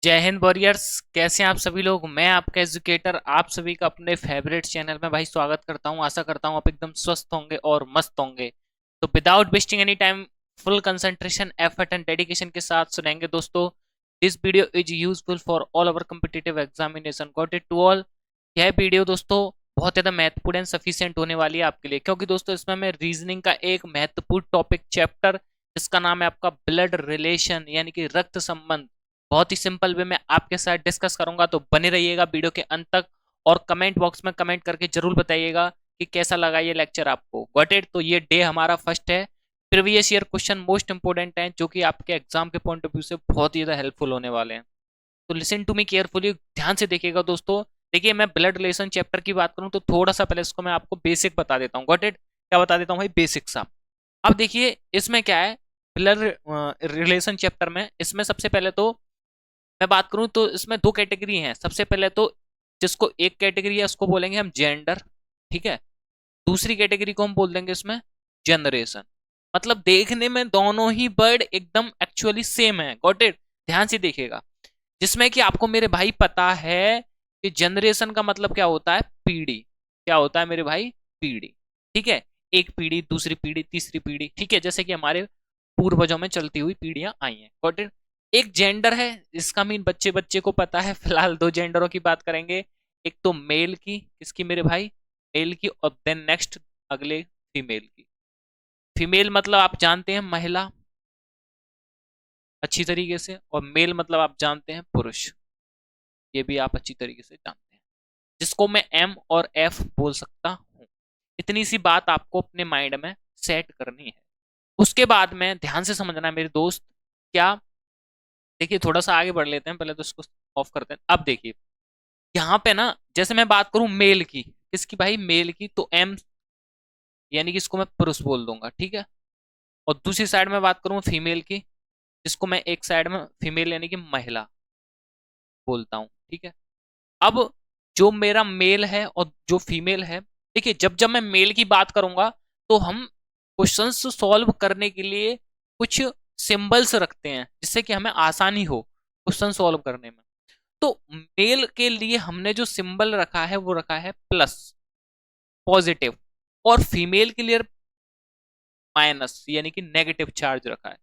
जय हिंद वॉरियर्स। कैसे हैं आप सभी लोग। मैं आपका एजुकेटर आप सभी का अपने फेवरेट चैनल में भाई स्वागत करता हूं। आशा करता हूं आप एकदम स्वस्थ होंगे और मस्त होंगे। तो without wasting any time full concentration effort and dedication के साथ सुनेंगे दोस्तों। This video is useful for all our competitive examination, got it to all. यह वीडियो दोस्तों बहुत ज्यादा महत्वपूर्ण एंड सफिशिएंट होने वाली है आपके लिए, क्योंकि दोस्तों इसमें मैं रीजनिंग का एक महत्वपूर्ण टॉपिक चैप्टर जिसका नाम है आपका ब्लड रिलेशन यानी कि रक्त संबंध, बहुत ही सिंपल वे में आपके साथ डिस्कस करूंगा। तो बने रहिएगा वीडियो के अंत तक और कमेंट बॉक्स में कमेंट करके जरूर बताइएगा कि कैसा लगा ये लेक्चर आपको। Got it. तो ये डे हमारा फर्स्ट है। Previous year question most important है जो कि आपके एग्जाम के पॉइंट ऑफ व्यू से बहुत ही ज्यादा हेल्पफुल होने वाले हैं। तो लिसन टू मी केयरफुली, ध्यान से देखिएगा दोस्तों। देखिए, मैं ब्लड रिलेशन चैप्टर की बात करूं तो थोड़ा सा पहले इसको मैं आपको बेसिक बता देता हूँ। Got it. क्या बता देता हूँ भाई? बेसिक सा। अब देखिए इसमें क्या है, ब्लड रिलेशन चैप्टर में इसमें सबसे पहले तो मैं बात करूं तो इसमें दो कैटेगरी हैं। सबसे पहले तो जिसको एक कैटेगरी है उसको बोलेंगे हम जेंडर, ठीक है। दूसरी कैटेगरी को हम बोल देंगे इसमें जनरेशन। मतलब देखने में दोनों ही वर्ड एकदम एक्चुअली सेम है। Got it. ध्यान से देखिएगा। जिसमें कि आपको मेरे भाई पता है कि जनरेशन का मतलब क्या होता है? पीढ़ी। क्या होता है मेरे भाई? पीढ़ी। ठीक है। एक पीढ़ी, दूसरी पीढ़ी, तीसरी पीढ़ी, ठीक है। जैसे कि हमारे पूर्वजों में चलती हुई पीढ़ियां आई हैं। Got it. एक जेंडर है, इसका मीन बच्चे बच्चे को पता है। फिलहाल दो जेंडरों की बात करेंगे। एक तो मेल की, किसकी मेरे भाई? मेल की। और देन नेक्स्ट अगले फीमेल की। फीमेल मतलब आप जानते हैं महिला अच्छी तरीके से, और मेल मतलब आप जानते हैं पुरुष। ये भी आप अच्छी तरीके से जानते हैं, जिसको मैं एम और एफ बोल सकता हूं। इतनी सी बात आपको अपने माइंड में सेट करनी है। उसके बाद में ध्यान से समझना है मेरे दोस्त। क्या? देखिए थोड़ा सा आगे बढ़ लेते हैं, पहले तो इसको ऑफ करते हैं। अब देखिए यहाँ पे ना, जैसे मैं बात करूं मेल की, किसकी भाई? मेल की। तो एम यानी कि इसको मैं पुरुष बोल दूंगा, ठीक है। और दूसरी साइड में बात करूं फीमेल की, जिसको मैं एक साइड में फीमेल यानी कि महिला बोलता हूं, ठीक है। अब जो मेरा मेल है और जो फीमेल है, देखिए जब जब मैं मेल की बात करूंगा तो हम क्वेश्चंस सॉल्व करने के लिए कुछ सिंबल्स रखते हैं जिससे कि हमें आसानी हो क्वेश्चन सॉल्व करने में। तो मेल के लिए हमने जो सिंबल रखा है वो रखा है प्लस, पॉजिटिव। और फीमेल के लिए माइनस यानी कि नेगेटिव चार्ज रखा है।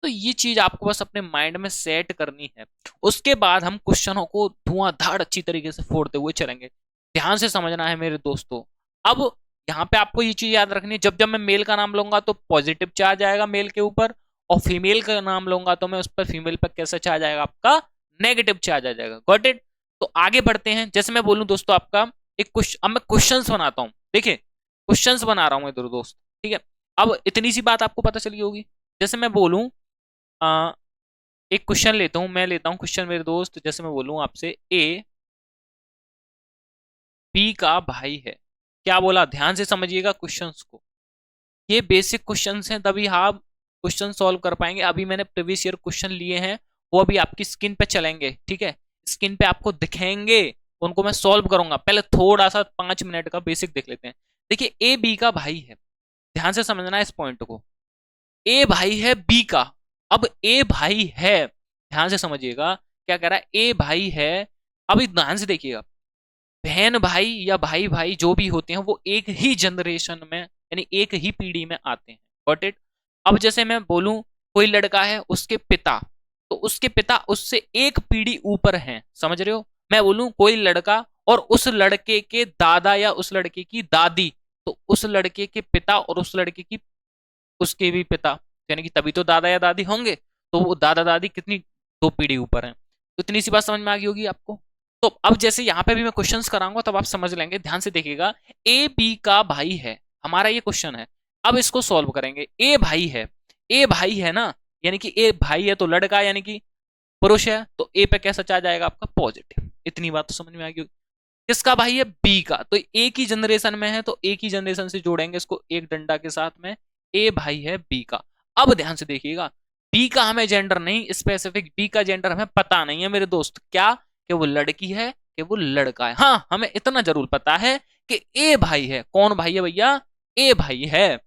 तो ये चीज आपको बस अपने माइंड में सेट करनी है। उसके बाद हम क्वेश्चनों को धुआंधार अच्छी तरीके से फोड़ते हुए चलेंगे। ध्यान से समझना है मेरे दोस्तों। अब यहाँ पे आपको ये चीज याद रखनी है, जब जब मैं मेल का नाम लूंगा तो पॉजिटिव चार्ज आएगा मेल के ऊपर, और फीमेल का नाम लूंगा तो मैं उस पर फीमेल पर कैसा चार्ज आएगा? आपका नेगेटिव चार्ज आ जाएगा। Got it. तो आगे बढ़ते हैं। जैसे मैं बोलूं दोस्तों आपका एक क्वेश्चन, अब मैं क्वेश्चंस बनाता हूं। देखिए क्वेश्चंस बना रहा हूं मैं दोस्त, ठीक है। अब इतनी सी बात आपको पता चली होगी। जैसे मैं बोलूं आ, एक क्वेश्चन लेता हूं, मैं लेता हूं क्वेश्चन मेरे दोस्त। जैसे मैं बोलूं आपसे ए बी का भाई है। क्या बोला? ध्यान से समझिएगा क्वेश्चंस को। ये बेसिक क्वेश्चंस हैं, तभी आप क्वेश्चन सॉल्व कर पाएंगे। अभी मैंने प्रीवियस ईयर क्वेश्चन लिए हैं, वो अभी आपकी स्क्रीन पे चलेंगे, ठीक है। स्क्रीन पे आपको दिखेंगे, उनको मैं सॉल्व करूंगा। पहले थोड़ा सा 5 मिनट का बेसिक देख लेते हैं। देखिए ए बी का भाई है, ध्यान से समझना है इस पॉइंट को। ए भाई है बी का। अब ए भाई है, ध्यान से समझिएगा क्या कह रहा है। ए भाई है, अभी ध्यान से देखिएगा। बहन भाई या भाई भाई जो भी होते हैं वो एक ही जनरेशन में यानी एक ही पीढ़ी में आते हैं। Got it. अब जैसे मैं बोलूं कोई लड़का है, उसके पिता, तो उसके पिता उससे एक पीढ़ी ऊपर हैं। समझ रहे हो? मैं बोलूं कोई लड़का और उस लड़के के दादा या उस लड़के की दादी, तो उस लड़के के पिता और उस लड़के की उसके भी पिता, यानी कि तभी तो दादा या दादी होंगे। तो वो दादा दादी कितनी, 2 पीढ़ी ऊपर हैं। तो इतनी सी बात समझ में आ गई होगी आपको। तो अब जैसे यहाँ पे भी मैं क्वेश्चंस कराऊंगा तब आप समझ लेंगे। ध्यान से देखिएगा। ए बी का भाई है, हमारा ये क्वेश्चन है। अब इसको सॉल्व करेंगे। ए भाई है, ए भाई है ना, यानी कि ए भाई है तो लड़का यानी कि पुरुष है, तो ए पे कैसा चार्ज आएगा? आपका पॉजिटिव। इतनी बात तो समझ में आ गई। किसका भाई है? बी का। तो एक ही जनरेशन में है तो एक ही जनरेशन से जोड़ेंगे इसको एक डंडा के साथ में। ए भाई है बी का। अब ध्यान से देखिएगा, बी का हमें जेंडर नहीं, स्पेसिफिक बी का जेंडर हमें पता नहीं है मेरे दोस्त। क्या? कि वो लड़की है कि वो लड़का है। हाँ, हमें इतना जरूर पता है कि ए भाई है। कौन भाई है भैया? ए भाई है।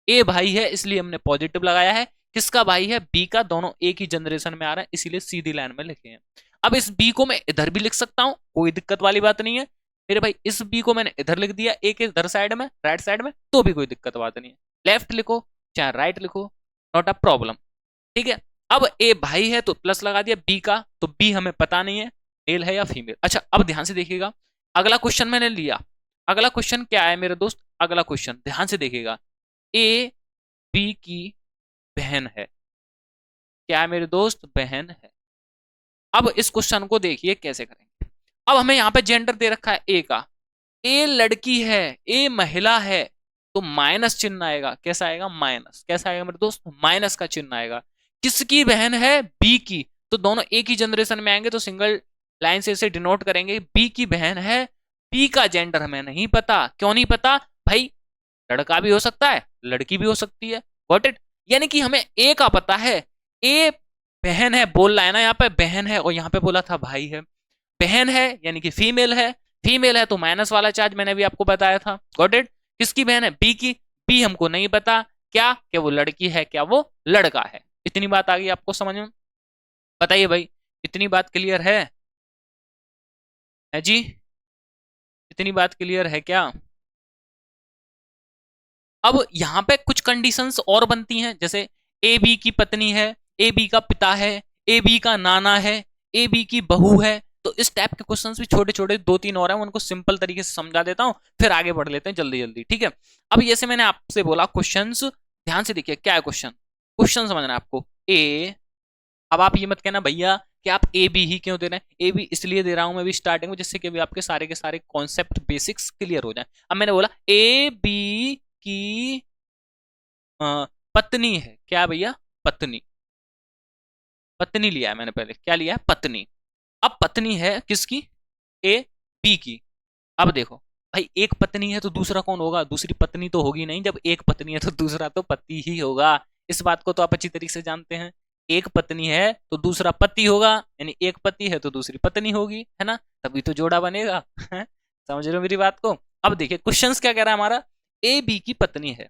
ए भाई है इसलिए हमने पॉजिटिव लगाया है किसका भाई है? बी का। दोनों एक ही जनरेशन में आ रहा है, इसीलिए सीधी लाइन में लिखे हैं। अब इस बी को मैं इधर भी लिख सकता हूं, कोई दिक्कत वाली बात नहीं है मेरे भाई। इस बी को मैंने इधर लिख दिया, एक इधर साइड में, राइट साइड में, तो भी कोई दिक्कत बात नहीं है। लेफ्ट लिखो चाहे राइट लिखो, नॉट अ प्रॉब्लम। ठीक है। अब ए भाई है तो प्लस लगा दिया बी का, तो बी हमें पता नहीं है मेल है या फीमेल। अच्छा अब ध्यान से देखिएगा, अगला क्वेश्चन मैंने लिया। अगला क्वेश्चन क्या है मेरे दोस्त? अगला क्वेश्चन ध्यान से देखिएगा, ए बी की बहन है। क्या है मेरे दोस्त? बहन है। अब इस क्वेश्चन को देखिए कैसे करेंगे। अब हमें यहाँ पे जेंडर दे रखा है ए का, ए लड़की है, ए महिला है, तो माइनस चिन्ह आएगा। कैसा आएगा? माइनस। कैसा आएगा मेरे दोस्त? माइनस का चिन्ह आएगा। किसकी बहन है? बी की। तो दोनों एक ही जनरेशन में आएंगे, तो सिंगल लाइन से इसे डिनोट करेंगे। बी की बहन है, बी का जेंडर हमें नहीं पता। क्यों नहीं पता भाई? लड़का भी हो सकता है, लड़की भी हो सकती है। Got it? यानी कि हमें ए का पता है, ए बहन है बोल रहा है ना, यहाँ पे बहन है, और यहाँ पे बोला था भाई है। बहन है यानी कि फीमेल है, फीमेल है तो माइनस वाला चार्ज मैंने भी आपको बताया था। Got it? किसकी बहन है? बी की। बी हमको नहीं पता क्या कि वो लड़की है क्या वो लड़का है। इतनी बात आ गई आपको समझ में? बताइए भाई, इतनी बात क्लियर है जी? इतनी बात क्लियर है क्या? अब यहाँ पे कुछ कंडीशंस और बनती हैं, जैसे ए बी की पत्नी है, ए बी का पिता है, ए बी का नाना है, ए बी की बहू है। तो इस टाइप के क्वेश्चंस भी छोटे छोटे दो तीन और हैं, उनको सिंपल तरीके से समझा देता हूं, फिर आगे बढ़ लेते हैं जल्दी जल्दी। ठीक है। अब जैसे मैंने आपसे बोला क्वेश्चंस, ध्यान से देखिए क्या है क्वेश्चन। क्वेश्चन समझना है आपको। ए, अब आप ये मत कहना भैया कि आप ए बी ही क्यों दे रहे हैं। ए बी इसलिए दे रहा हूं मैं भी स्टार्टिंग में, जिससे कि भी आपके सारे के सारे कॉन्सेप्ट बेसिक्स क्लियर हो जाए। अब मैंने बोला ए बी की पत्नी है। क्या भैया? पत्नी। पत्नी लिया है मैंने पहले, क्या लिया है? पत्नी। अब पत्नी है किसकी? ए बी की। अब देखो भाई, एक पत्नी है तो दूसरा कौन होगा? दूसरी पत्नी तो होगी नहीं। जब एक पत्नी है तो दूसरा तो पति ही होगा। इस बात को तो आप अच्छी तरीके से जानते हैं। एक पत्नी है तो दूसरा पति होगा, यानी एक पति है तो दूसरी पत्नी होगी, है ना? तभी तो जोड़ा बनेगा। समझ रहे हो मेरी बात को? अब देखिए क्वेश्चंस क्या कह रहा है हमारा। ए बी की पत्नी है,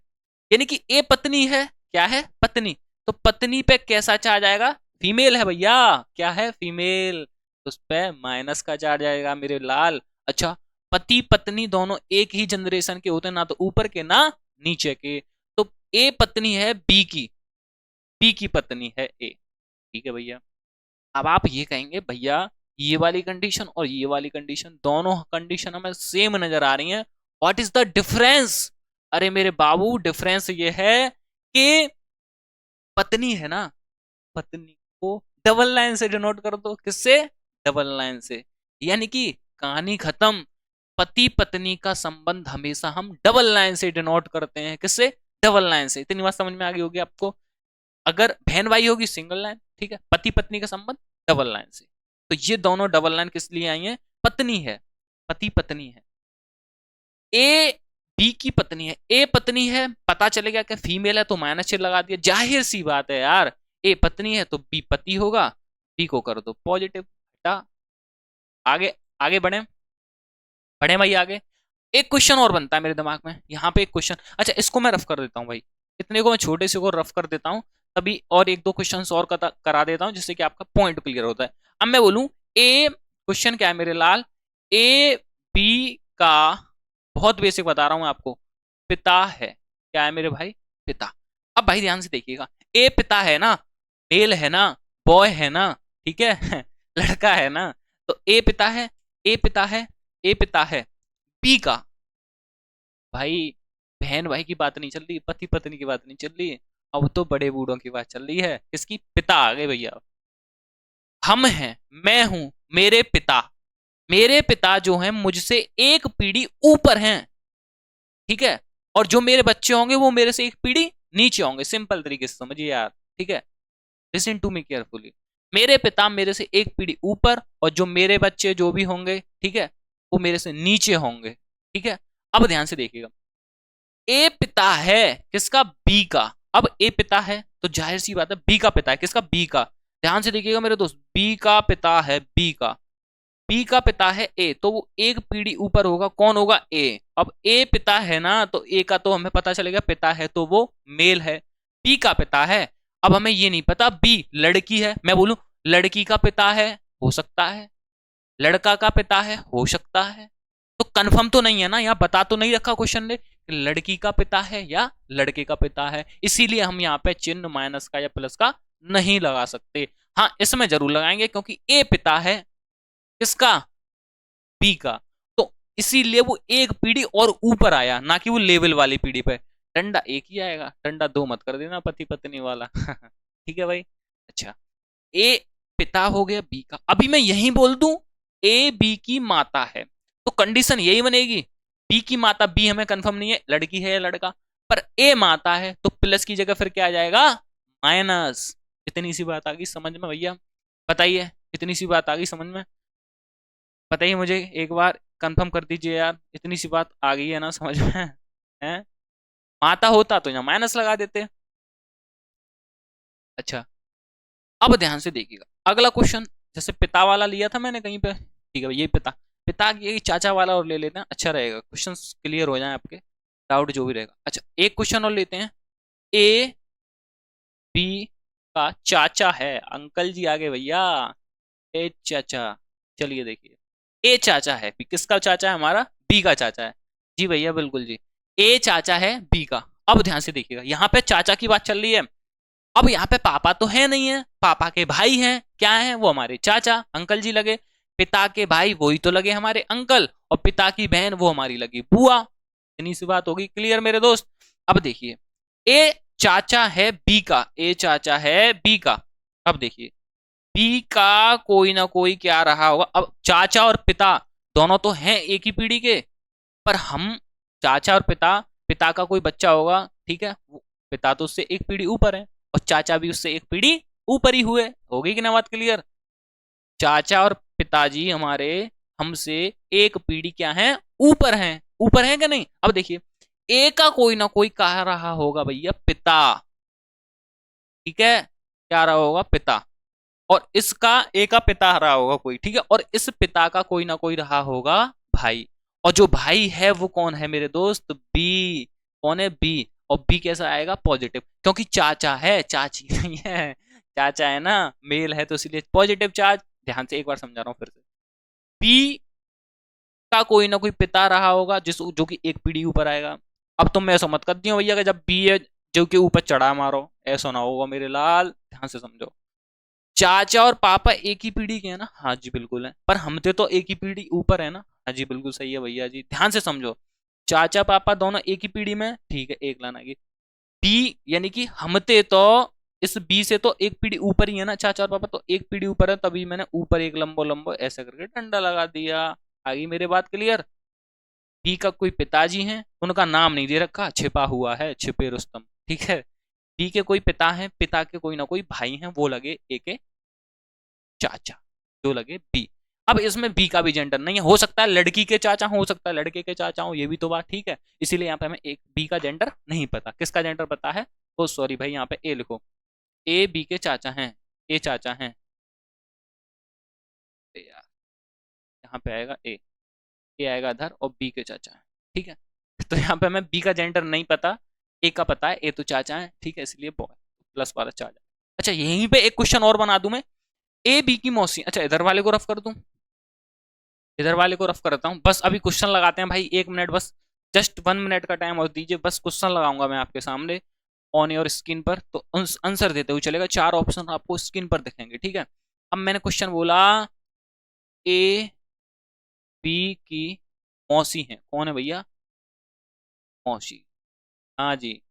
यानी कि ए पत्नी है। क्या है? पत्नी। तो पत्नी पे कैसा चार्ज आएगा? फीमेल है भैया। क्या है? फीमेल। तो उस पे माइनस का चार्ज आएगा मेरे लाल। अच्छा, पति पत्नी दोनों एक ही जनरेशन के होते हैं, ना तो ऊपर के ना नीचे के। तो ए पत्नी है बी की, बी की पत्नी है ए। ठीक है भैया। अब आप ये कहेंगे भैया ये वाली कंडीशन और ये वाली कंडीशन, दोनों कंडीशन हमें सेम नजर आ रही हैं, व्हाट इज द डिफरेंस? अरे मेरे बाबू, डिफरेंस ये है कि पत्नी है ना, पत्नी को डबल लाइन से डिनोट कर दो। किससे? डबल लाइन से। यानी कि कहानी खत्म। पति पत्नी का संबंध हमेशा हम डबल लाइन से डिनोट करते हैं। किससे? डबल लाइन से। इतनी बात समझ में आ गई होगी आपको। अगर बहन भाई होगी सिंगल लाइन, ठीक है। पति पत्नी का संबंध डबल लाइन से। तो ये दोनों डबल लाइन किस लिए आई है? पत्नी है, पति पत्नी है। ए बी की पत्नी है, ए पत्नी है, पता चलेगा कि फीमेल है तो माइनस चिन्ह लगा दिया। जाहिर सी बात है यार, ए पत्नी है तो बी पति होगा। बी को कर दो पॉजिटिव, हटा। आगे आगे बढ़े, बढ़े भाई आगे। एक क्वेश्चन और बनता है मेरे दिमाग में यहाँ पे, एक क्वेश्चन। अच्छा इसको मैं रफ कर देता हूँ भाई, इतने को मैं छोटे से को रफ कर देता हूँ, तभी और एक दो क्वेश्चन और करा देता हूँ, जिससे कि आपका पॉइंट क्लियर होता है। अब मैं बोलूं ए, क्वेश्चन क्या है मेरे लाल? ए बी का, बहुत बेसिक बता रहा हूं आपको, पिता है। क्या है मेरे भाई? पिता। अब भाई ध्यान से देखिएगा, ए पिता है ना, मेल है ना, बॉय है ना, ठीक है। लड़का है ना। तो ए पिता है, ए पिता है, ए पिता है। बी का भाई, बहन भाई की बात नहीं चल रही, पति पत्नी की बात नहीं चल रही, अब तो बड़े बूढ़ों की बात चल रही है। किसकी? पिता आ गए भैया। हम हैं, मैं हूं, मेरे पिता। मेरे पिता जो हैं मुझसे एक पीढ़ी ऊपर हैं, ठीक है। और जो मेरे बच्चे होंगे वो मेरे से एक पीढ़ी नीचे होंगे। सिंपल तरीके से समझिए यार, ठीक है। Listen to me carefully. मेरे पिता मेरे से एक पीढ़ी ऊपर, और जो मेरे बच्चे जो भी होंगे, ठीक है, वो मेरे से नीचे होंगे, ठीक है। अब ध्यान से देखिएगा, ए पिता है किसका? बी का। अब ए पिता है तो जाहिर सी बात है बी का पिता है। किसका? बी का। ध्यान से देखिएगा मेरे दोस्त, बी का पिता है, बी का। बी का पिता है ए, तो वो एक पीढ़ी ऊपर होगा। कौन होगा? ए। अब ए पिता है ना, तो ए का तो हमें पता चलेगा पिता है तो वो मेल है। बी का पिता है, अब हमें ये नहीं पता बी लड़की है, मैं बोलूं लड़की का पिता है, हो सकता है, लड़का का पिता है, हो सकता है, तो कंफर्म तो नहीं है ना, यहाँ बता तो नहीं रखा क्वेश्चन ने कि लड़की का पिता है या लड़के का पिता है, इसीलिए हम यहाँ पे चिन्ह माइनस का या प्लस का नहीं लगा सकते। हाँ इसमें जरूर लगाएंगे क्योंकि ए पिता है किसका, बी का, तो इसीलिए वो एक पीढ़ी और ऊपर आया, ना कि वो लेवल वाली पीढ़ी पे। डंडा एक ही आएगा, डंडा दो मत कर देना पति पत्नी वाला ठीक है भाई। अच्छा, ए पिता हो गया बी का, अभी मैं यही बोल दूं ए बी की माता है, तो कंडीशन यही बनेगी, बी की माता, बी हमें कंफर्म नहीं है लड़की है या लड़का, पर ए माता है तो प्लस की जगह फिर क्या आ जाएगा, माइनस। इतनी सी बात आ गई समझ में भैया, बताइए इतनी सी बात आ गई समझ में, बताइए मुझे एक बार कंफर्म कर दीजिए यार, इतनी सी बात आ गई है ना समझ में है? माता होता तो यहाँ माइनस लगा देते। अच्छा, अब ध्यान से देखिएगा अगला क्वेश्चन, जैसे पिता वाला लिया था मैंने कहीं पे, ठीक है ये पिता, पिता की चाचा वाला और ले लेते हैं, अच्छा रहेगा, क्वेश्चन क्लियर हो जाए आपके, डाउट जो भी रहेगा। अच्छा एक क्वेश्चन और लेते हैं, ए बी का चाचा है, अंकल जी आगे भैया, ए चाचा, चलिए देखिए, ए चाचा है, किसका चाचा है, हमारा बी का चाचा है, जी भैया बिल्कुल जी, ए चाचा है बी का। अब ध्यान से देखिएगा यहाँ पे चाचा की बात चल रही है, अब यहाँ पे पापा तो है नहीं है, पापा के भाई हैं, क्या है वो हमारे चाचा अंकल जी लगे, पिता के भाई वही तो लगे हमारे अंकल, और पिता की बहन वो हमारी लगी बुआ। इतनी सी बात होगी क्लियर मेरे दोस्त। अब देखिए ए चाचा है बी का, ए चाचा है बी का, अब देखिए बी का कोई ना कोई क्या रहा होगा, अब चाचा और पिता दोनों तो हैं एक ही पीढ़ी के, पर हम चाचा और पिता, पिता का कोई बच्चा होगा, ठीक है, पिता तो उससे एक पीढ़ी ऊपर है और चाचा भी उससे एक पीढ़ी ऊपर ही हुए, हो गई कि ना बात क्लियर, चाचा और पिताजी हमारे हमसे एक पीढ़ी क्या है, ऊपर है कि नहीं। अब देखिए ए का कोई ना कोई कह रहा होगा भैया पिता, ठीक है, क्या रहा होगा पिता, और इसका ए का पिता रहा होगा कोई, ठीक है, और इस पिता का कोई ना कोई रहा होगा भाई, और जो भाई है वो कौन है मेरे दोस्त, बी, कौन है बी, और बी कैसा आएगा पॉजिटिव, क्योंकि चाचा है चाची नहीं है, चाचा है ना, मेल है तो इसलिए पॉजिटिव चार्ज। ध्यान से एक बार समझा रहा हूं फिर से, बी का कोई ना कोई पिता रहा होगा जिस जो कि एक पीढ़ी ऊपर आएगा। अब तुम ऐसा मत कर दियो भैया कि जब बी है जो के ऊपर चढ़ा मारो, ऐसा ना होगा मेरे लाल, ध्यान से समझो, चाचा और पापा एक ही पीढ़ी के हैं ना, हाँ जी बिल्कुल है, पर हमसे तो एक ही पीढ़ी ऊपर है ना, हाँ जी बिल्कुल सही है भैया जी, ध्यान से समझो, चाचा पापा दोनों एक ही पीढ़ी में, ठीक है एक लाना की, बी यानी कि हमते तो इस बी से तो एक पीढ़ी ऊपर ही है ना, चाचा और पापा तो एक पीढ़ी ऊपर है, तभी मैंने ऊपर एक लंबो लंबो ऐसे करके डंडा लगा दिया। आगे मेरे बात क्लियर। बी का कोई पिताजी हैं, उनका नाम नहीं दे रखा, छिपा हुआ है, छिपे रुस्तम, ठीक है, बी के कोई पिता हैं, पिता के कोई ना कोई भाई हैं, वो लगे ए के चाचा, जो लगे बी। अब इसमें बी का भी जेंडर नहीं है, हो सकता है लड़की के चाचा हो सकता है लड़के के चाचा हो, ये भी तो बात ठीक है, इसीलिए यहाँ पे हमें एक बी का जेंडर नहीं पता, किसका जेंडर पता है, ओ सॉरी भाई यहाँ पे ए लिखो, ए बी के चाचा हैं, ए चाचा हैं, ए यार यहाँ पे आएगा ए आएगा इधर और बी के चाचा हैं, ठीक है, तो यहाँ पे हमें बी का जेंडर नहीं पता, ए का पता है, ए तो चाचा है, ठीक है, इसलिए बॉय प्लस वाला चाचा। अच्छा यहीं पे एक क्वेश्चन और बना दूं मैं, ए बी की मौसी, अच्छा इधर वाले को रफ कर दूं, इधर वाले को रफ करता हूँ, बस अभी क्वेश्चन लगाते हैं भाई, 1 मिनट बस, जस्ट 1 मिनट का टाइम और दीजिए, बस क्वेश्चन लगाऊंगा मैं आपके सामने ऑन योर स्क्रीन पर, तो आंसर देते हुए चलेगा, 4 ऑप्शन आपको स्क्रीन पर दिखेंगे, ठीक है। अब मैंने क्वेश्चन बोला ए बी की मौसी है, कौन है भैया, मौसी, हाँ जी,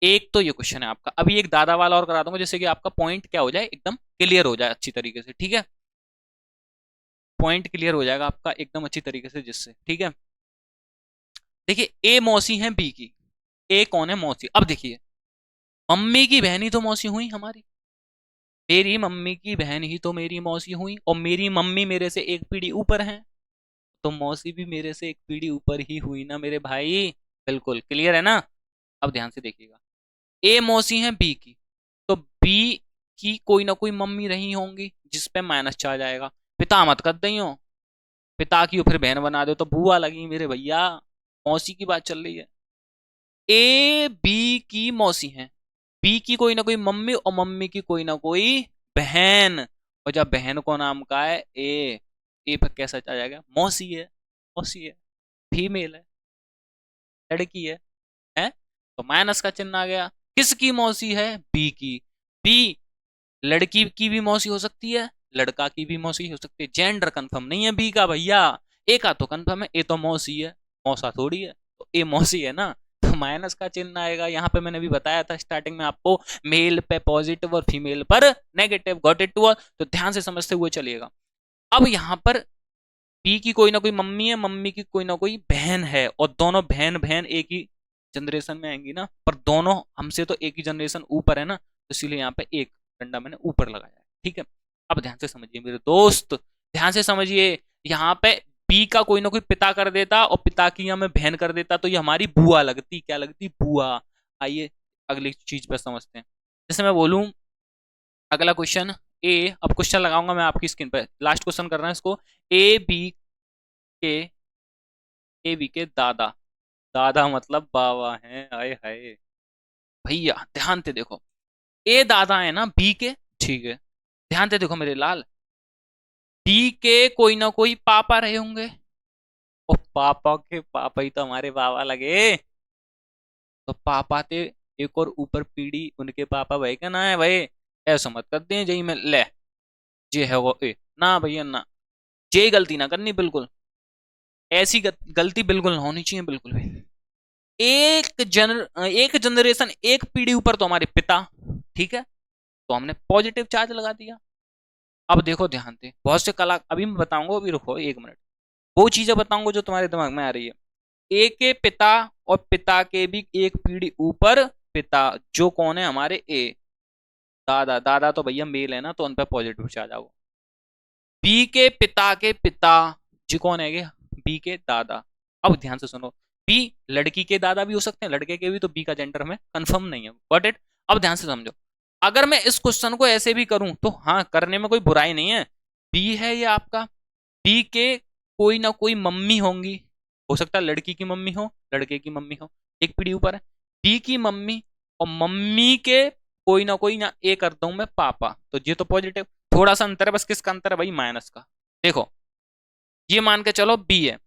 एक तो ये क्वेश्चन है आपका, अभी एक दादा वाला और करा दूंगा जिससे कि आपका पॉइंट क्या हो जाए, एकदम क्लियर हो जाए अच्छी तरीके से, ठीक है, पॉइंट क्लियर हो जाएगा आपका एकदम अच्छी तरीके से जिससे, ठीक है। देखिए ए मौसी है बी की, ए कौन है मौसी, अब देखिए मम्मी की बहन ही तो मौसी हुई हमारी, मेरी मम्मी की बहन ही तो मेरी मौसी हुई, और मेरी मम्मी मेरे से एक पीढ़ी ऊपर है, तो मौसी भी मेरे से एक पीढ़ी ऊपर ही हुई ना मेरे भाई, बिल्कुल क्लियर है ना। अब ध्यान से देखिएगा, ए मौसी है बी की, तो बी की कोई ना कोई मम्मी रही होंगी जिस पे माइनस चाह जाएगा, पिता मत कर दई हो, पिता की फिर बहन बना दो तो बुआ लगी मेरे भैया, मौसी की बात चल रही है, ए बी की मौसी है, बी की कोई ना कोई मम्मी और मम्मी की कोई ना कोई बहन, और जब बहन को नाम का है ए पर कैसा आ जाएगा, मौसी है, मौसी है, फीमेल है, लड़की है तो माइनस का चिन्ह आ गया। किसकी मौसी है, बी की। बी लड़की की भी मौसी हो सकती है, लड़का की भी मौसी हो सकती है, जेंडर कंफर्म नहीं है बी का भैया। ए का तो कंफर्म है, ए तो मौसी है, मौसा थोड़ी है, तो ए मौसी है ना, तो माइनस का चिन्ह आएगा। यहाँ पे मैंने भी बताया था स्टार्टिंग में आपको, मेल पे पॉजिटिव और फीमेल पर नेगेटिव, गॉट इट टू, तो ध्यान से समझते हुए चलिएगा। अब यहाँ पर पी की कोई ना कोई मम्मी है, मम्मी की कोई ना कोई बहन है, और दोनों बहन बहन एक ही जनरेशन में आएंगी ना, पर दोनों हमसे तो एक ही जनरेशन ऊपर है ना, तो इसीलिए यहाँ पे एक डंडा मैंने ऊपर लगाया है, ठीक है। अब ध्यान से समझिए मेरे दोस्त, ध्यान से समझिए, यहाँ पे पी का कोई ना कोई पिता कर देता और पिता की हमें बहन कर देता, तो ये हमारी बुआ लगती, क्या लगती, बुआ। आइए अगली चीज पे समझते हैं। जैसे मैं बोलूं अगला क्वेश्चन, ए, अब क्वेश्चन लगाऊंगा मैं आपकी स्क्रीन पे, लास्ट क्वेश्चन करना है इसको। ए बी के ए बी के दादा, दादा मतलब बाबा हैं, हाय हाय भैया, ध्यान से देखो, ए दादा है ना बी के, ठीक है, ध्यान से देखो मेरे लाल, बी के कोई ना कोई पापा रहे होंगे, और पापा के पापा ही तो हमारे बाबा लगे, तो पापा थे एक और ऊपर पीढ़ी उनके पापा भाई का ना है भाई, ऐसा मत कर दें जई में ले, जे है वो ए ना भैया ना, जे गलती ना करनी बिल्कुल, ऐसी गलती बिल्कुल ना होनी चाहिए बिल्कुल भी। एक जनरेशन एक पीढ़ी ऊपर तो हमारे पिता, ठीक है, तो हमने पॉजिटिव चार्ज लगा दिया। अब देखो ध्यान से, बहुत से कला अभी मैं बताऊंगा, अभी रुको 1 मिनट, वो चीजें बताऊंगा जो तुम्हारे दिमाग में आ रही है। ए के पिता और पिता के भी एक पीढ़ी ऊपर पिता, जो कौन है हमारे ए दादा, दादा तो भैया मेल है ना, तो उन पर पॉजिटिव चार्ज आओ। बी के पिता के पिता जी कौन है, बी के दादा। अब ध्यान से सुनो, बी लड़की के दादा भी हो सकते हैं, लड़के के भी, तो बी का जेंडर में कंफर्म नहीं है, गॉट इट। अब ध्यान से समझो, अगर मैं इस क्वेश्चन को ऐसे भी करूं तो हाँ, करने में कोई बुराई नहीं है। बी है ये आपका, बी के कोई ना कोई मम्मी होंगी, हो सकता है लड़की की मम्मी हो, लड़के की मम्मी हो, एक पीढ़ी ऊपर है। बी की मम्मी और मम्मी के कोई ना कोई, ना ए करता हूं मैं पापा, तो ये तो पॉजिटिव, थोड़ा सा अंतर है बस, किसका अंतर है भाई, माइनस का। देखो, ये मान के चलो बी है,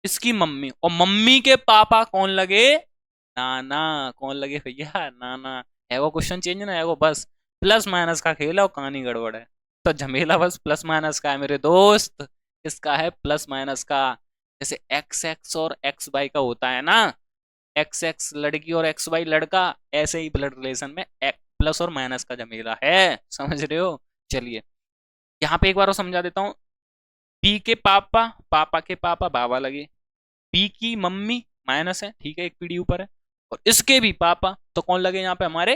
इसकी मम्मी और मम्मी के पापा कौन लगे, नाना, कौन लगे भैया, नाना। है वो क्वेश्चन चेंज ना, है वो बस प्लस माइनस का खेल है और कहानी गड़बड़ है, तो झमेला बस प्लस माइनस का है मेरे दोस्त, इसका है प्लस माइनस का। जैसे एक्स एक्स और एक्स वाई का होता है ना, एक्स एक्स लड़की और एक्स वाई लड़का, ऐसे ही ब्लड रिलेशन में प्लस और माइनस का झमेला है, समझ रहे हो। चलिए यहाँ पे एक बार और समझा देता हूँ, बी के पापा, पापा के पापा बाबा लगे, बी की मम्मी माइनस है, ठीक है, एक पीढ़ी ऊपर है, और इसके भी पापा तो कौन लगे यहाँ पे हमारे,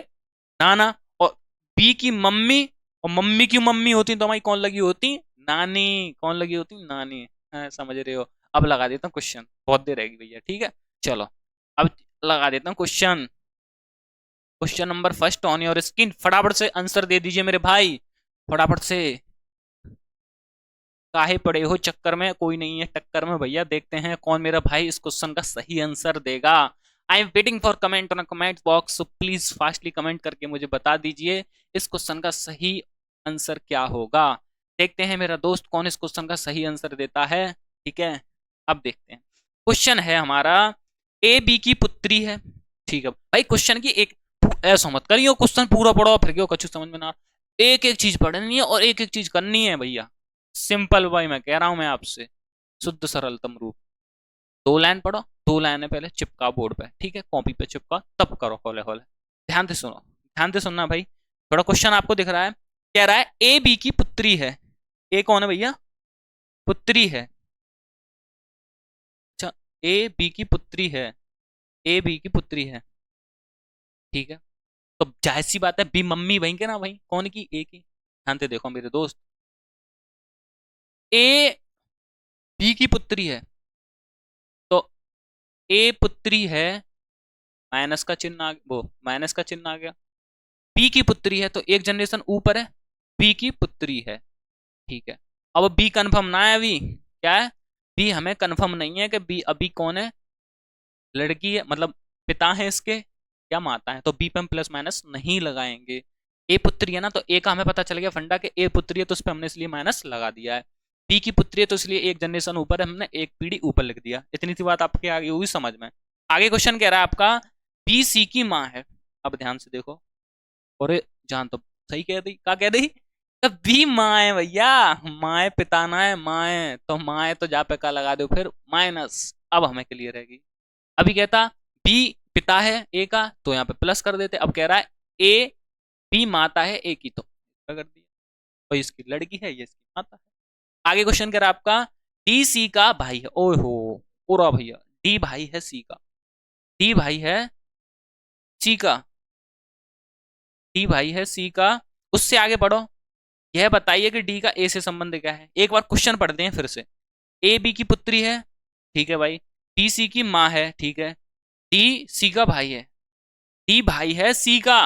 नाना। और बी की मम्मी और मम्मी की मम्मी होती तो हमारी कौन लगी होती, नानी, कौन लगी होती, नानी। समझ रहे हो। अब लगा देता हूँ क्वेश्चन, बहुत देर रहेगी भैया, ठीक है, चलो अब लगा देता हूँ question. Question number first on your screen, फटाफट से आंसर दे दीजिए मेरे भाई, फटाफट से, काहे पड़े हो चक्कर में, कोई नहीं है टक्कर में भैया, देखते हैं कौन मेरा भाई इस क्वेश्चन का सही आंसर देगा। I am waiting for comment on comment box, so please fastly comment करके मुझे बता दीजिए इस क्वेश्चन का सही आंसर क्या होगा। देखते हैं मेरा दोस्त कौन इस क्वेश्चन का सही आंसर देता है, ठीक है। अब देखते हैं, क्वेश्चन है हमारा, ए बी की पुत्री है, ठीक है भाई, क्वेश्चन की एक, ऐसा मत करियो क्वेश्चन पूरा पढ़ो फिर क्यों कछु समझ में ना, एक एक चीज पढ़नी है और एक एक चीज करनी है भैया, सिंपल भाई, मैं कह रहा हूं मैं आपसे, शुद्ध सरलतम रूप। 2 लाइन पढ़ो, 2 लाइन है पहले चिपका बोर्ड पे, ठीक है, कॉपी पे चिपका, तब करो होले होले। ध्यान से सुनो, ध्यान से सुनना भाई, थोड़ा क्वेश्चन आपको दिख रहा है, कह रहा है ए बी की पुत्री है, ए कौन है भैया, पुत्री है, अच्छा, ए बी की पुत्री है, ए बी की पुत्री है, ठीक है, तो जाहिर सी बात है बी मम्मी वहीं के ना, भाई कौन की, ए की। ध्यान से देखो मेरे दोस्त, ए बी की पुत्री है, तो ए पुत्री है, माइनस का चिन्ह वो माइनस का चिन्ह आ गया, बी की पुत्री है तो एक जनरेशन ऊपर है, बी की पुत्री है, ठीक है। अब बी कंफर्म ना है अभी, क्या है, बी हमें कंफर्म नहीं है कि बी अभी कौन है, लड़की है, मतलब पिता है इसके, क्या माता है, तो बी पे हम प्लस माइनस नहीं लगाएंगे। ए पुत्री है ना, तो ए का हमें पता चल गया फंडा के ए पुत्री है, तो उस पर हमने इसलिए माइनस लगा दिया है। बी की पुत्री है तो इसलिए एक जनरेशन ऊपर है, हमने एक पीढ़ी ऊपर लिख दिया। इतनी सी बात आपके आगे हुई समझ में। आगे क्वेश्चन कह रहा है आपका बी सी की माँ है। अब ध्यान से देखो, और जान तो सही कह दी, क्या कह दी, तो बी माँ है भैया, माँ है पिता ना है, माँ है तो माँ है, तो जा पे का लगा दो फिर माइनस। अब हमें क्लियर रहेगी। अभी कहता बी पिता है ए का, तो यहाँ पे प्लस कर देते। अब कह रहा है ए बी माता है ए की, तो क्या कर दिया, और इसकी लड़की है, ये इसकी माता है। आगे क्वेश्चन कह रहा है आपका डी सी का भाई है। ओए हो, पूरा भैया, डी भाई है सी का, डी भाई है सी का, डी भाई है सी का। उससे आगे बढ़ो, यह बताइए कि डी का ए से संबंध क्या है। एक बार क्वेश्चन पढ़ते हैं फिर से। ए बी की पुत्री है, ठीक है भाई, बी सी की माँ है, ठीक है, डी सी का भाई है, डी भाई है सी का।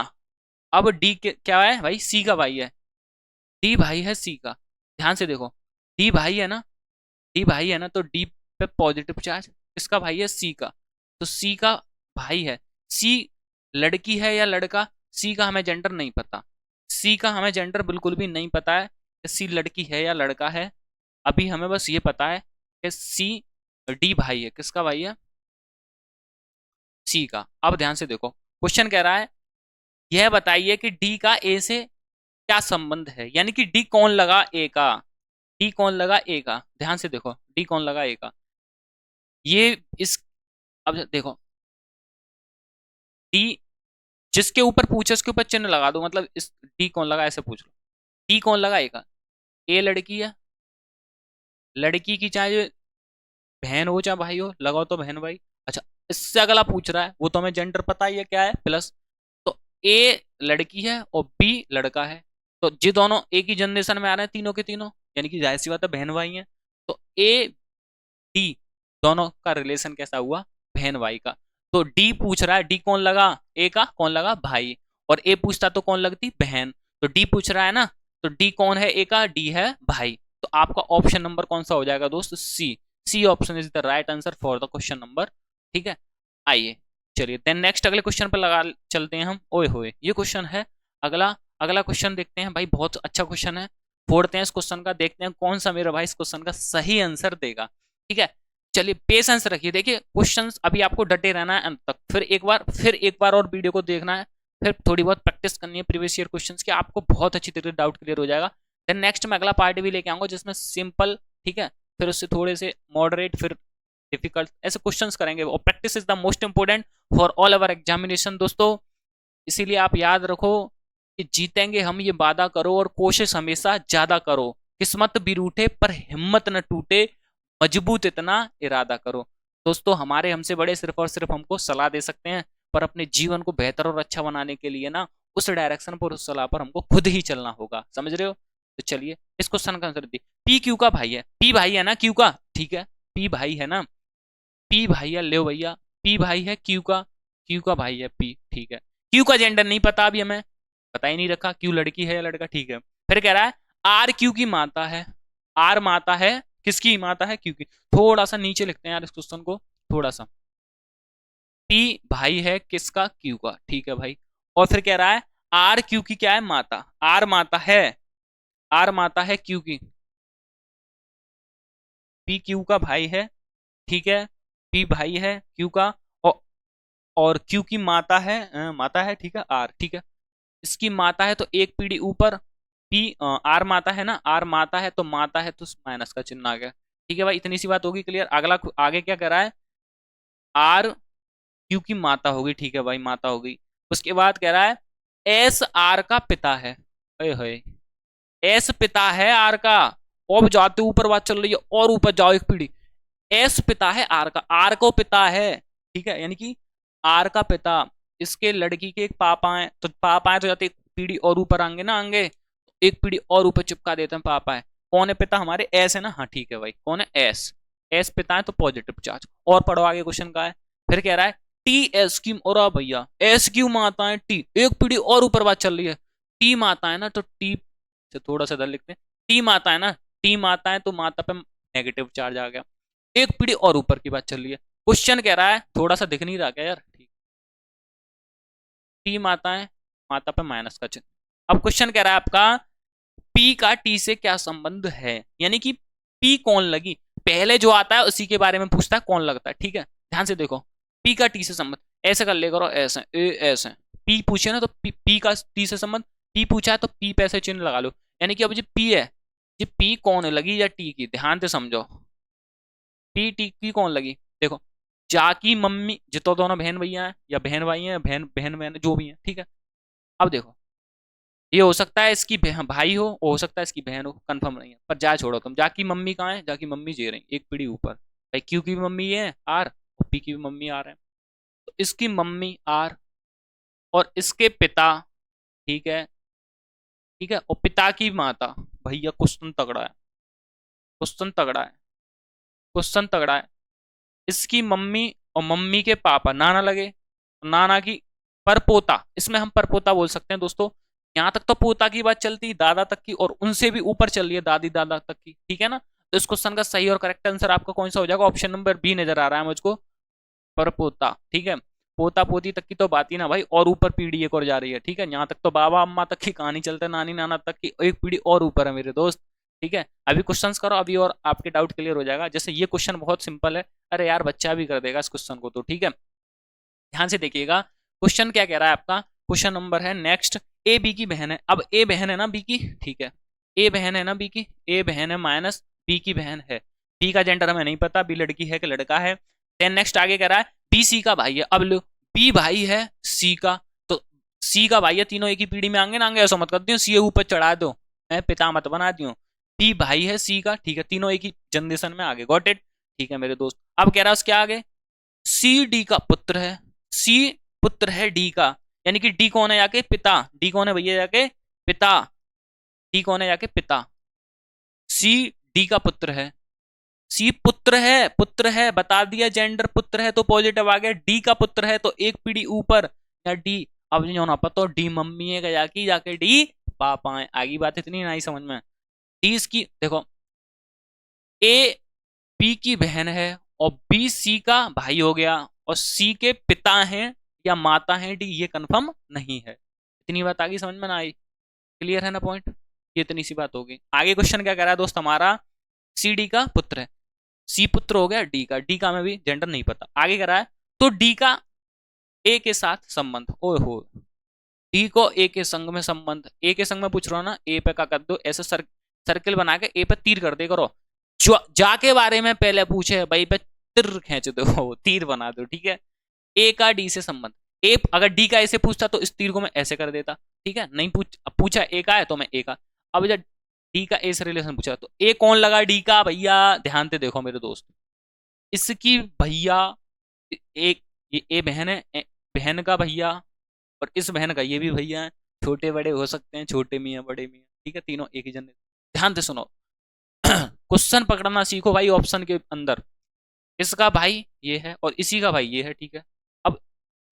अब डी क्या है भाई, सी का भाई है, डी भाई है सी का। ध्यान से देखो, डी भाई है ना, डी भाई है ना, तो डी पे पॉजिटिव चार्ज, किसका भाई है, सी का, तो सी का भाई है। सी लड़की है या लड़का, सी का हमें जेंडर नहीं पता, सी का हमें जेंडर बिल्कुल भी नहीं पता है कि सी लड़की है या लड़का है। अभी हमें बस ये पता है कि सी डी भाई है, किसका भाई है, सी का। अब ध्यान से देखो, क्वेश्चन कह रहा है यह बताइए कि डी का ए से क्या संबंध है, यानी कि डी कौन लगा ए का, डी कौन लगा ए का। ध्यान से देखो, डी कौन लगा ए का, ये इस, अब देखो डी जिसके ऊपर पूछे उसके ऊपर चिन्ह लगा दो, मतलब इस डी कौन लगा ऐसे पूछ लो। डी कौन लगा ए का, ए लड़की है, लड़की की चाहे बहन हो चाहे भाई हो, लगाओ तो बहन भाई। अच्छा, इससे अगला पूछ रहा है, वो तो हमें जेंडर पता ही है क्या है, प्लस, तो ए लड़की है और बी लड़का है, तो ये दोनों एक ही जनरेशन में आ रहे हैं तीनों के तीनों, यानी कि जाहिर सी बात है बहन भाई हैं। तो ए डी दोनों का रिलेशन कैसा हुआ, बहन भाई का। तो डी पूछ रहा है डी कौन लगा ए का, कौन लगा भाई, और ए पूछता तो कौन लगती बहन, तो डी पूछ रहा है ना, तो डी कौन है ए का, डी है भाई। तो आपका ऑप्शन नंबर कौन सा हो जाएगा दोस्त, C. C option is the right answer for the question number, ठीक है। आइए चलिए देन नेक्स्ट अगले क्वेश्चन पर लगा चलते हैं हम। ओए होए, ये क्वेश्चन है अगला, अगला क्वेश्चन देखते हैं भाई, बहुत अच्छा क्वेश्चन है। फोड़ते हैं इस क्वेश्चन का, देखते हैं कौन सा मेरा भाई इस क्वेश्चन का सही आंसर देगा, ठीक है। चलिए पेशेंस रखिए, देखिए क्वेश्चंस अभी आपको डटे रहना है अंत तक, फिर एक बार और वीडियो को देखना है, फिर थोड़ी बहुत प्रैक्टिस करनी है प्रीवियस ईयर क्वेश्चंस की, आपको बहुत अच्छी तरीके से डाउट क्लियर हो जाएगा। देन नेक्स्ट में अगला पार्ट भी लेके आऊंगा जिसमें सिंपल, ठीक है, फिर उससे थोड़े से मॉडरेट, फिर डिफिकल्ट ऐसे क्वेश्चंस करेंगे, और practice is the most important for all our examination दोस्तों। इसीलिए आप याद रखो कि जीतेंगे हम ये वादा करो, और कोशिश हमेशा ज्यादा करो, किस्मत भी रूठे पर हिम्मत न टूटे, मजबूत इतना इरादा करो। दोस्तों हमारे हमसे बड़े सिर्फ और सिर्फ हमको सलाह दे सकते हैं, पर अपने जीवन को बेहतर और अच्छा बनाने के लिए ना उस डायरेक्शन पर, उस सलाह पर हमको खुद ही चलना होगा, समझ रहे हो। तो चलिए इस क्वेश्चन का आंसर दी, पी क्यू का भाई है, पी भाई है ना क्यू का, ठीक है, पी भाई है ना, पी भाई है, ले भैया, पी भाई है क्यू का, क्यू का भाई है पी, ठीक है। क्यू का जेंडर नहीं पता अभी हमें, पता ही नहीं रखा क्यू लड़की है या लड़का, ठीक है। फिर कह रहा है आर क्यू की माता है, आर माता है, किसकी माता है, क्यू की। थोड़ा सा नीचे लिखते हैं यार इस क्वेश्चन को, थोड़ा सा, पी भाई है किसका, क्यू का, ठीक है भाई। और फिर कह रहा है आर क्यू की क्या है, माता, आर माता है, आर माता है क्यू की, पी क्यू का भाई है, ठीक है, पी भाई है क्यू का, और, और क्यू की माता है, माता है, ठीक है, आर, ठीक है, इसकी माता है तो एक पीढ़ी ऊपर, पी आर माता है ना, आर माता है तो माता है तो माइनस का चिन्ह आ गया, ठीक है भाई, इतनी सी बात होगी क्लियर। अगला आगे क्या कर रहा है, आर क्यू की माता होगी, ठीक है भाई, माता होगी। उसके बाद कह रहा है एस आर का पिता है, ओए एस पिता है आर का, और जाते ऊपर बात चल रही है, और ऊपर जाओ एक पीढ़ी, एस पिता है आर का, आर को पिता है, ठीक है, यानी कि आर का पिता, इसके लड़की के एक पापा है, तो पापा है तो जाते एक पीढ़ी और ऊपर आएंगे ना, आएंगे एक पीढ़ी और ऊपर चिपका देते हैं, पापा है, कौन है पिता हमारे, एस है ना, हाँ ठीक है भाई, कौन है, एस, एस पिता है तो पॉजिटिव चार्ज। और पढ़ो आगे क्वेश्चन का है, फिर कह रहा है टी एस की, और भैया एस क्यू माता है, टी एक पीढ़ी और ऊपर बात चल रही है, टी माता है ना, तो टी से थोड़ा सा इधर लिखते हैं, टी माता है ना, टी माता है तो माता पे नेगेटिव चार्ज आ गया, एक पीढ़ी और ऊपर की बात चल रही है। क्वेश्चन कह रहा है, थोड़ा सा दिख नहीं रहा क्या यार, ठीक, टी माताएं, माता पे माइनस का चिन्ह। अब क्वेश्चन कह रहा है आपका पी का टी से क्या संबंध है, यानी कि पी कौन लगी, पहले जो आता है उसी के बारे में पूछता है कौन लगता है। ठीक है, ध्यान से देखो, पी का टी से संबंध ऐसे कर ले करो, ऐसे ए ऐसे, पी पूछे ना तो पी का टी से संबंध, पी पूछा है तो पी पे ऐसे चिन्ह लगा लो, यानी कि अब जो पी है, ये पी कौन लगी या टी की, ध्यान से समझो, पी टी की कौन लगी। देखो, जा की मम्मी, जितो दोनों बहन भैया हैं या बहन भाई हैं, बहन बहन बहन जो भी है, ठीक है। अब देखो, ये हो सकता है इसकी भाई हो सकता है इसकी बहन हो, कंफर्म नहीं है, पर जा छोड़ो तुम, जा की मम्मी कहाँ है, जा की मम्मी जे रही एक पीढ़ी ऊपर, भाई क्यू की भी मम्मी है आर, और पी की भी मम्मी आर है, तो इसकी मम्मी आर और इसके पिता, ठीक है, ठीक है, और पिता की माता, भैया क्वेश्चन तगड़ा है, क्वेश्चन तगड़ा है, क्वेश्चन तगड़ा है, इसकी मम्मी और मम्मी के पापा नाना लगे, नाना की परपोता, इसमें हम परपोता बोल सकते हैं दोस्तों। यहाँ तक तो पोता की बात चलती, दादा तक की, और उनसे भी ऊपर चल रही है दादी दादा तक की, ठीक है ना। तो इस क्वेश्चन का सही और करेक्ट आंसर आपका कौन सा हो जाएगा, ऑप्शन नंबर बी नजर आ रहा है मुझको, परपोता। ठीक है, पोता पोती तक की तो बात ही ना भाई, और ऊपर पीढ़ी एक और जा रही है, ठीक है, यहाँ तक तो बाबा अम्मा तक की कहानी चलता है, नानी नाना तक की एक पीढ़ी और ऊपर है मेरे दोस्त। ठीक है, अभी क्वेश्चंस करो अभी और आपके डाउट क्लियर हो जाएगा। जैसे ये क्वेश्चन बहुत सिंपल है, अरे यार बच्चा भी कर देगा इस क्वेश्चन को तो, ठीक है, ध्यान से देखिएगा। क्वेश्चन क्या कह रहा है आपका, क्वेश्चन नंबर है नेक्स्ट, ए बी की बहन है, अब ए बहन है ना बी की, ठीक है, ए बहन है ना बी की, ए बहन है माइनस बी की बहन है, बी का जेंडर हमें नहीं पता, बी लड़की है कि लड़का है। देन नेक्स्ट आगे कह रहा है बी सी का भाई है, अब लो, बी भाई है सी का, तो सी का भाई है, तीनों एक ही पीढ़ी में आएंगे ना, आएंगे ऐसा मत कर दियो सी ऊपर चढ़ा दो, मैं पिता मत बना दियो, बी भाई है सी का, ठीक है, तीनों एक ही जनरेशन में आगे, गॉट इट, ठीक है मेरे दोस्त। अब कह रहा है उसके आगे सी डी का पुत्र है, सी पुत्र है डी का, यानी कि डी कौन है जाके पिता, डी कौन है भैया जाके पिता, डी कौन है जाके पिता, सी डी का पुत्र है, सी पुत्र है बता दिया, जेंडर पुत्र है तो पॉजिटिव आ गया, डी का पुत्र है तो एक पीढ़ी ऊपर या डी, अब नहीं होना पता डी मम्मी है जाके जाके डी पापा है, आगे बात इतनी नहीं समझ में। डी इसकी देखो, ए पी की बहन है और बी सी का भाई हो गया, और सी के पिता हैं या माता हैं डी, ये कंफर्म नहीं है। इतनी बात आगे समझ में ना आई, क्लियर है ना पॉइंट, ये इतनी सी बात होगी। आगे क्वेश्चन क्या कह रहा है दोस्त हमारा, सी डी का पुत्र है, सी पुत्र हो गया डी का में भी जेंडर नहीं पता, आगे कह रहा है तो डी का ए के साथ संबंध, ओए हो, डी को ए के संग में संबंध, ए के संग में पूछ रहा हूं ना, ए पे का कर दो ऐसे सर्किल बना के ए पे तीर कर दे करो, जा के बारे में पहले पूछे भाई पे तिर खींच दो तीर बना दो, ठीक है, ए का डी से संबंध, ए अगर डी का ऐसे पूछता तो इस तीर को मैं ऐसे कर देता, ठीक है, नहीं पूछा ए का है तो मैं ए का, अब जब डी का ए से रिलेशन पूछा तो ए कौन लगा डी का भैया, ध्यान से देखो मेरे दोस्त, इसकी भैया एक, ये ए बहन है, बहन का भैया, और इस बहन का ये भी भैया है, छोटे बड़े हो सकते हैं, छोटे मियाँ बड़े मियाँ, ठीक है, तीनों एक ही जन, ध्यान से सुनो क्वेश्चन पकड़ना सीखो भाई, ऑप्शन के अंदर इसका भाई ये है और इसी का भाई ये है, ठीक है, अब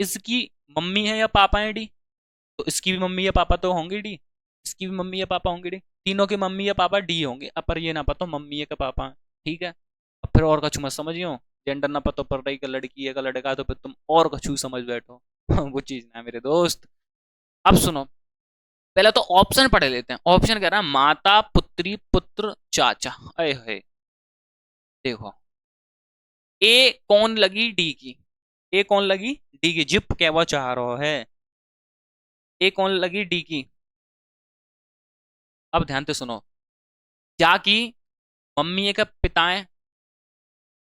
इसकी मम्मी है या पापा है डी, तो इसकी भी मम्मी या पापा तो होंगे डी, इसकी भी मम्मी या पापा होंगे डी, तीनों के मम्मी या पापा डी होंगे, अब पर ये ना पता मम्मी है का पापा है, ठीक है, अब फिर और कछु मत समझियो, जेंडर ना पता पर रही का लड़की है का लड़का, तो फिर तुम और कछु समझ बैठो वो चीज ना मेरे दोस्त। अब सुनो, पहले तो ऑप्शन पढ़ लेते हैं, ऑप्शन कह रहा है माता पुत्री पुत्र चाचा, अरे है देखो, ए कौन लगी डी की, ए कौन लगी डी की, जिप क्या वो चाह रहा है, ए कौन लगी डी की, अब ध्यान से सुनो, क्या की मम्मी है का पिता है,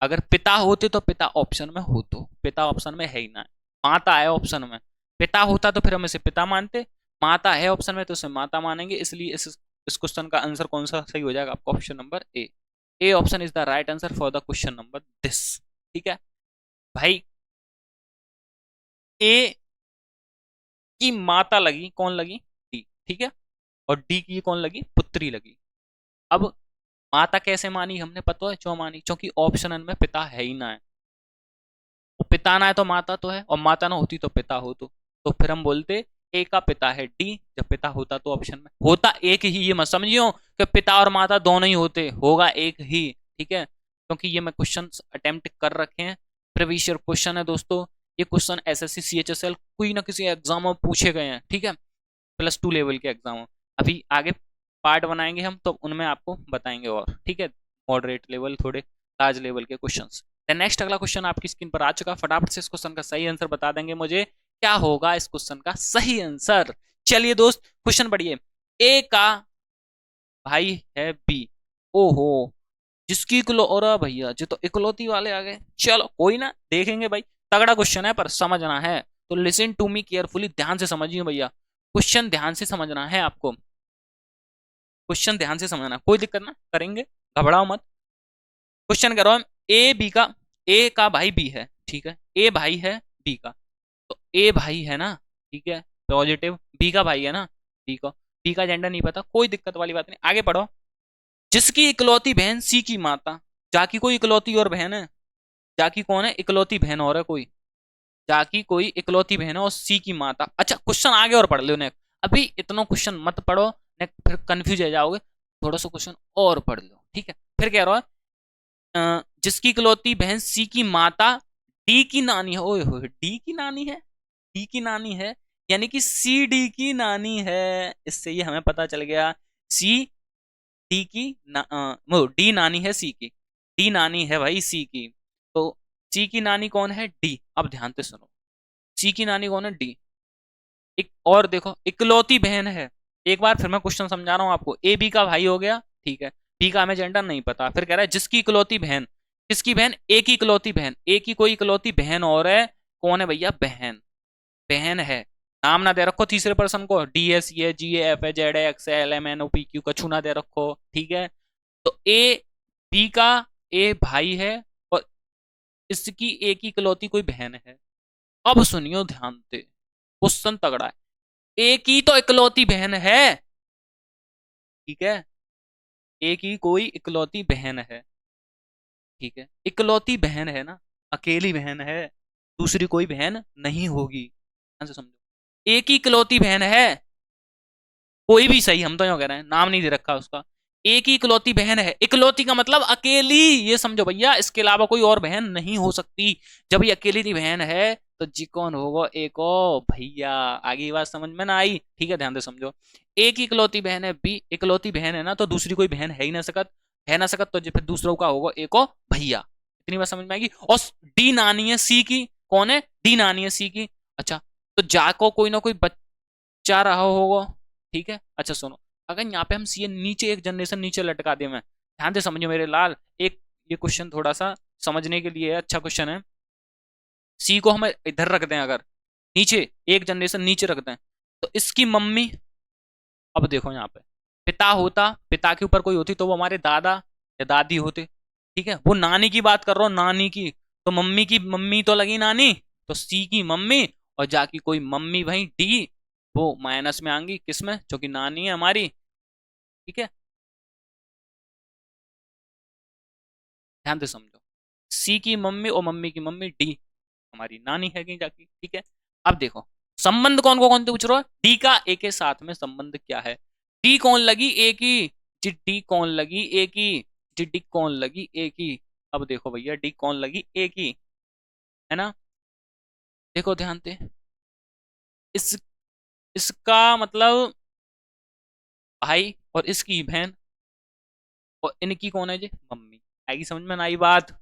अगर पिता होते तो पिता ऑप्शन में हो, तो पिता ऑप्शन में है ही ना, माता है ऑप्शन में, पिता होता तो फिर हम इसे पिता मानते, माता है ऑप्शन में तो इसे माता मानेंगे, इसलिए इस क्वेश्चन का आंसर कौन सा सही हो जाएगा आपका, option number A option is the right answer for the question number this, ठीक है भाई। ए की माता लगी कौन लगी डी, ठीक है, और डी की कौन लगी पुत्री लगी। अब माता कैसे मानी हमने, पता है क्यों मानी, क्योंकि ऑप्शन में पिता है ही ना है, वो पिता ना है तो माता तो है, और माता ना होती तो पिता हो, तो फिर हम बोलते ए का पिता है डी, जब पिता होता तो ऑप्शन में होता एक ही, ये मत समझियो कि पिता और माता दोनों ही होते, होगा एक ही, ठीक है, क्योंकि ये मैं क्वेश्चन अटेम्प्ट कर रखे हैं, प्रीवियस ईयर क्वेश्चन है दोस्तों, ये क्वेश्चन एसएससी सीएचएसएल कोई ना किसी एग्जाम में पूछे गए हैं, ठीक है, +2 लेवल के एग्जाम। अभी आगे पार्ट बनाएंगे हम तो उनमें आपको बताएंगे और, ठीक है, मॉडरेट लेवल थोड़े लार्ज लेवल के क्वेश्चंस। देन नेक्स्ट अगला क्वेश्चन आपकी स्क्रीन पर आ चुका, फटाफट से इस क्वेश्चन का सही आंसर बता देंगे मुझे, क्या होगा इस क्वेश्चन का सही आंसर। चलिए दोस्त क्वेश्चन पढ़िए। ए का भाई है बी, ओहो, जिसकी इकलो और भैया जी तो इकलौती वाले आ गए, चलो कोई ना देखेंगे भाई, तगड़ा क्वेश्चन है पर समझना है, तो लिसन टू मी केयरफुली, ध्यान से समझिए भैया, क्वेश्चन ध्यान से समझना है आपको, क्वेश्चन ध्यान से समझना, कोई दिक्कत ना करेंगे, घबराओ मत। क्वेश्चन कह रहा हूं ए बी का, ए का भाई बी है, ठीक है, ए भाई है बी का, तो ए भाई है ना, ठीक है, पॉजिटिव, बी का भाई है ना, बी का जेंडर नहीं पता, कोई दिक्कत वाली बात नहीं, आगे पढ़ो। जिसकी इकलौती बहन सी की माता, जाकी कोई इकलौती और बहन है, जाकी कौन है, इकलौती बहन और है कोई, जाकी कोई इकलौती बहन है और सी की माता। अच्छा क्वेश्चन आगे और पढ़ लो ने, अभी इतना क्वेश्चन मत पढ़ो ने, फिर कंफ्यूज हो जाओगे, थोड़ा सा क्वेश्चन और पढ़ लो, ठीक है। फिर कह रहा है जिसकी इकलौती बहन सी की माता डी की नानी है, ओए होए डी की नानी है, डी की नानी है, यानी कि सी डी की नानी है, इससे ये हमें पता चल गया सी डी की डी नानी है सी की, डी नानी है भाई सी की, तो सी की नानी कौन है, डी। अब ध्यान से सुनो, सी की नानी कौन है, डी। एक और देखो इकलौती बहन है, एक बार फिर मैं क्वेश्चन समझा रहा हूं आपको, ए बी का भाई हो गया, ठीक है, बी का हमें जेंडर नहीं पता, फिर कह रहा है जिसकी इकलौती बहन, किसकी बहन, ए की इकलौती बहन, ए की कोई इकलौती बहन और है, कौन है भैया, बहन, बहन है, नाम ना दे रखो तीसरे पर्सन को, D S A G F A Z X L M N O P Q, कछु ना दे रखो, ठीक है। तो ए बी का ए भाई है और इसकी ए की इकलौती कोई बहन है। अब सुनियो ध्यान से, क्वेश्चन तगड़ा है, ए की तो इकलौती बहन है, ठीक है, ए की कोई इकलौती बहन है, ठीक है, इकलौती बहन है ना, अकेली बहन है, दूसरी कोई बहन नहीं होगी, ध्यान से समझो, ए की इकलौती बहन है, कोई भी सही, हम तो यूं कह रहे हैं, नाम नहीं दे रखा उसका, एक ही इकलौती बहन है, इकलौती का मतलब अकेली, ये समझो भैया, इसके अलावा कोई और बहन नहीं हो सकती, जब ये अकेली की बहन है तो जी कौन होगा, एक ओ भैया, आगे बात समझ में ना आई, ठीक है, ध्यान से समझो, एक ही इकलौती बहन है, बी इकलौती बहन है ना, तो दूसरी कोई बहन है ही ना सकत, है ना सकत, तो फिर दूसरों का होगा एक ओ भैया, इतनी बात समझ में आएगी। और डी नानी है सी की, कौन है, डी नानी है सी की, अच्छा, तो जाको कोई ना कोई बच्चा रहा होगा, ठीक है। अच्छा सुनो, अगर यहाँ पे हम सी नीचे एक जनरेशन नीचे लटका दे, मैं ध्यान से समझो मेरे लाल, एक ये क्वेश्चन थोड़ा सा समझने के लिए अच्छा क्वेश्चन है, सी को हम इधर रख दें, अगर नीचे एक जनरेशन नीचे रख दें, तो इसकी मम्मी, अब देखो यहाँ पे पिता होता, पिता के ऊपर कोई होती तो वो हमारे दादा या दादी होते, ठीक है, वो नानी की बात कर रहा हूँ, नानी की, तो मम्मी की मम्मी तो लगी नानी, तो सी की मम्मी, और जाकी कोई मम्मी भाई डी, वो माइनस में आएंगी किसमें, जो कि नानी है हमारी, ठीक है, ध्यान से समझो, सी की मम्मी और मम्मी की मम्मी डी हमारी नानी है कहीं जाकी, ठीक है। अब देखो संबंध कौन को कौन से पूछ रहा है, डी का ए के साथ में संबंध क्या है, डी कौन लगी, ए की, जी डी कौन लगी, ए की, जी डी कौन लगी, ए की, अब देखो भैया डी कौन लगी, ए की, है ना, देखो ध्यान से, इस इसका मतलब भाई और इसकी बहन और इनकी कौन है जी, मम्मी, आएगी समझ में ना आई बात,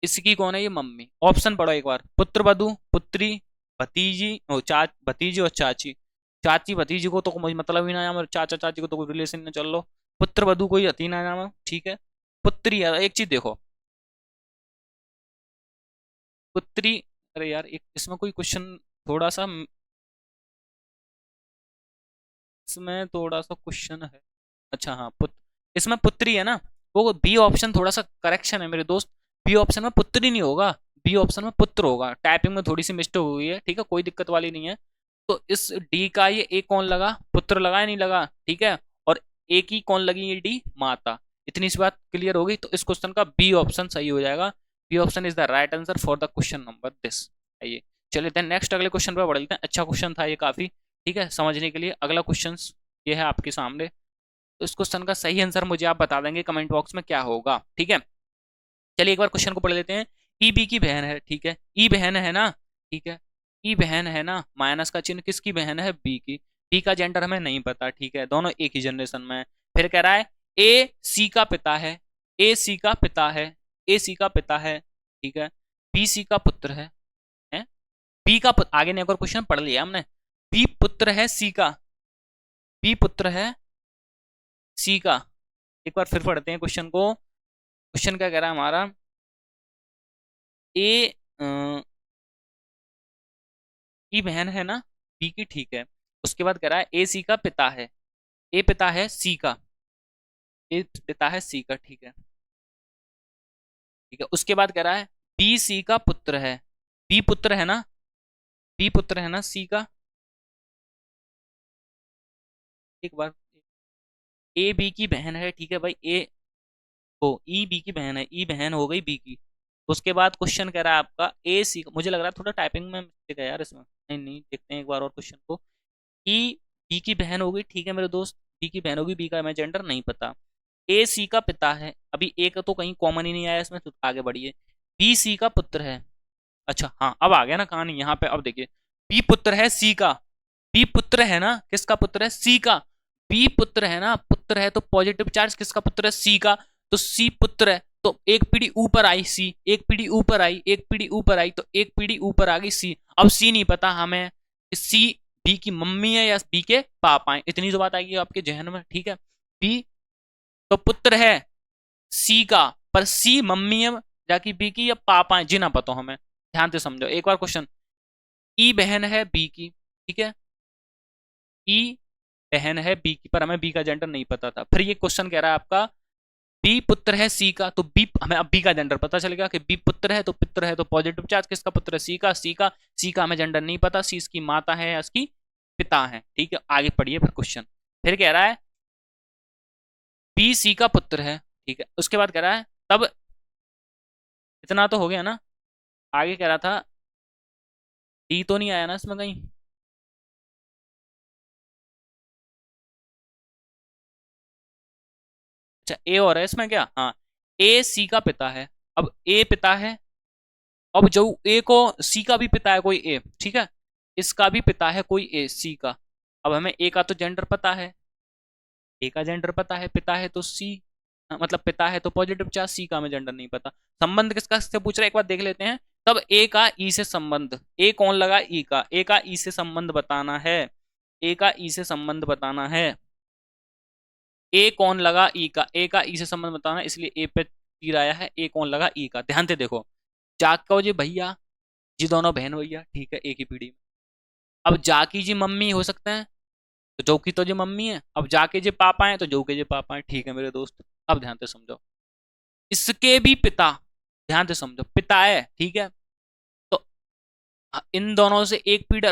इसकी कौन है ये मम्मी, ऑप्शन पढ़ो एक बार, पुत्र वधु, पुत्री, भतीजी, ओ भतीजी और चाची, चाची भतीजी को तो कोई मतलब ही ना जाम, चाचा चाची को तो कोई रिलेशन ना चल लो, पुत्र वधु कोई हती ना जाम, ठीक है, पुत्री यार एक चीज देखो, पुत्री, अरे यार एक इसमें कोई क्वेश्चन थोड़ा सा, इसमें थोड़ा सा क्वेश्चन है, अच्छा हाँ इसमें पुत्री है ना, वो बी ऑप्शन थोड़ा सा करेक्शन है मेरे दोस्त, बी ऑप्शन में पुत्री नहीं होगा, बी ऑप्शन में पुत्र होगा, टाइपिंग में थोड़ी सी मिस्टेक हुई है, ठीक है, कोई दिक्कत वाली नहीं है। तो इस डी का ये ए कौन लगा, पुत्र लगा या नहीं लगा, ठीक है, और ए की कौन लगी, ये डी माता, इतनी सी बात क्लियर होगी, तो इस क्वेश्चन का बी ऑप्शन सही हो जाएगा, B option is the right answer for the question number this. आइए चलिए देन नेक्स्ट अगले क्वेश्चन पर बढ़ लेते हैं, अच्छा क्वेश्चन था ये काफी, ठीक है, समझने के लिए। अगला क्वेश्चन ये है आपके सामने, तो इस क्वेश्चन का सही आंसर मुझे आप बता देंगे कमेंट बॉक्स में क्या होगा, ठीक है। चलिए एक बार क्वेश्चन को पढ़ लेते हैं, ई बी की बहन है, ठीक है, ई बहन है ना, ठीक है, ई बहन है ना, माइनस का चिन्ह किसकी बहन है, बी की। बी का जेंडर हमें नहीं पता, ठीक है, दोनों एक ही जनरेशन में है। फिर कह रहा है ए सी का पिता है, ए सी का पिता है, ए सी का पिता है, ठीक है, बी सी का पुत्र है? बी का आगे ने एक और क्वेश्चन पढ़ लिया हमने। बी पुत्र है सी का, बी पुत्र है सी का। एक बार फिर पढ़ते हैं क्वेश्चन को। क्वेश्चन क्या कह रहा है हमारा, ए की बहन है ना बी की, ठीक है। उसके बाद कह रहा है ए सी का पिता है, ए पिता है सी का, ए पिता है सी का, ठीक है, ठीक है। उसके बाद कह रहा है बी सी का पुत्र है, बी पुत्र है ना, बी पुत्र है ना सी का। एक बार, ए बी की बहन है, ठीक है भाई, ए को ई बी की बहन है, ई बहन हो गई बी की। उसके बाद क्वेश्चन कह रहा है आपका ए सी, मुझे लग रहा है थोड़ा टाइपिंग में मिस्टेक है यार इसमें, नहीं नहीं, देखते हैं एक बार और क्वेश्चन को। ई बी की बहन होगी, ठीक है मेरे दोस्त, बी की बहन होगी, बी का हमें जेंडर नहीं पता। ए सी का पिता है, अभी ए का तो कहीं कॉमन ही नहीं आया इसमें, तो आगे बढ़िए। बी सी का पुत्र है, अच्छा हाँ अब आ गया ना कहानी यहाँ पे, अब देखिए बी पुत्र है सी का, बी पुत्र है ना, किसका पुत्र है, सी का। बी पुत्र है ना, पुत्र है तो पॉजिटिव चार्ज किसका पुत्र है, सी का। तो सी पुत्र है तो एक पीढ़ी ऊपर आई सी, एक पीढ़ी ऊपर आई, एक पीढ़ी ऊपर आई, तो एक पीढ़ी ऊपर आ गई सी। अब सी नहीं पता हमें सी बी की मम्मी है या बी के पापा है, इतनी तो बात आएगी आपके जहन में, ठीक है। बी तो पुत्र है सी का, पर सी मम्मी है जाकी बी की या पापा है जी ना पता हमें। ध्यान से समझो एक बार क्वेश्चन। ई बहन है बी की, ठीक है, ई बहन है बी की, पर हमें बी का जेंडर नहीं पता था। फिर ये क्वेश्चन कह रहा है आपका बी पुत्र है सी का, तो बी हमें अब बी का जेंडर पता चलेगा कि बी पुत्र है, तो पुत्र है तो पॉजिटिव चार्ज किसका पुत्र है, सी का, सी का। सी का हमें जेंडर नहीं पता, सी इसकी माता है या इसकी पिता है, ठीक है। आगे पढ़िए फिर क्वेश्चन। फिर कह रहा है बी सी का पुत्र है, ठीक है। उसके बाद कह रहा है तब, इतना तो हो गया ना। आगे कह रहा था डी तो नहीं आया ना इसमें कहीं, अच्छा ए और है इसमें क्या, हाँ, ए सी का पिता है। अब ए पिता है, अब जो ए को सी का भी पिता है कोई ए, ठीक है, इसका भी पिता है कोई ए सी का। अब हमें ए का तो जेंडर पता है, ए का जेंडर पता है, पिता है तो सी, मतलब पिता है तो पॉजिटिव चार्ज, सी का हमें जेंडर नहीं पता। संबंध किसका से पूछ रहा है एक बार देख लेते हैं। तब ए का ई से संबंध, ए कौन लगा ई का, ए का ई से संबंध बताना है, ए का ई से संबंध बताना है। ए कौन लगा ई का, ए का ई से संबंध बताना है, इसलिए ए पे तीर आया है, ए कौन लगा ई का। ध्यान से देखो, जाको जी भैया, जी दोनों बहन भैया, ठीक है, एक ही पीढ़ी में। अब जाकी जी मम्मी हो सकते हैं, तो जो की तो जी मम्मी है, अब जाके जी पापा है तो जो के जी पापा है, ठीक है मेरे दोस्त। अब ध्यान से समझो, इसके भी पिता, ध्यान से समझो पिता है, ठीक है, तो इन दोनों से एक पीढ़ी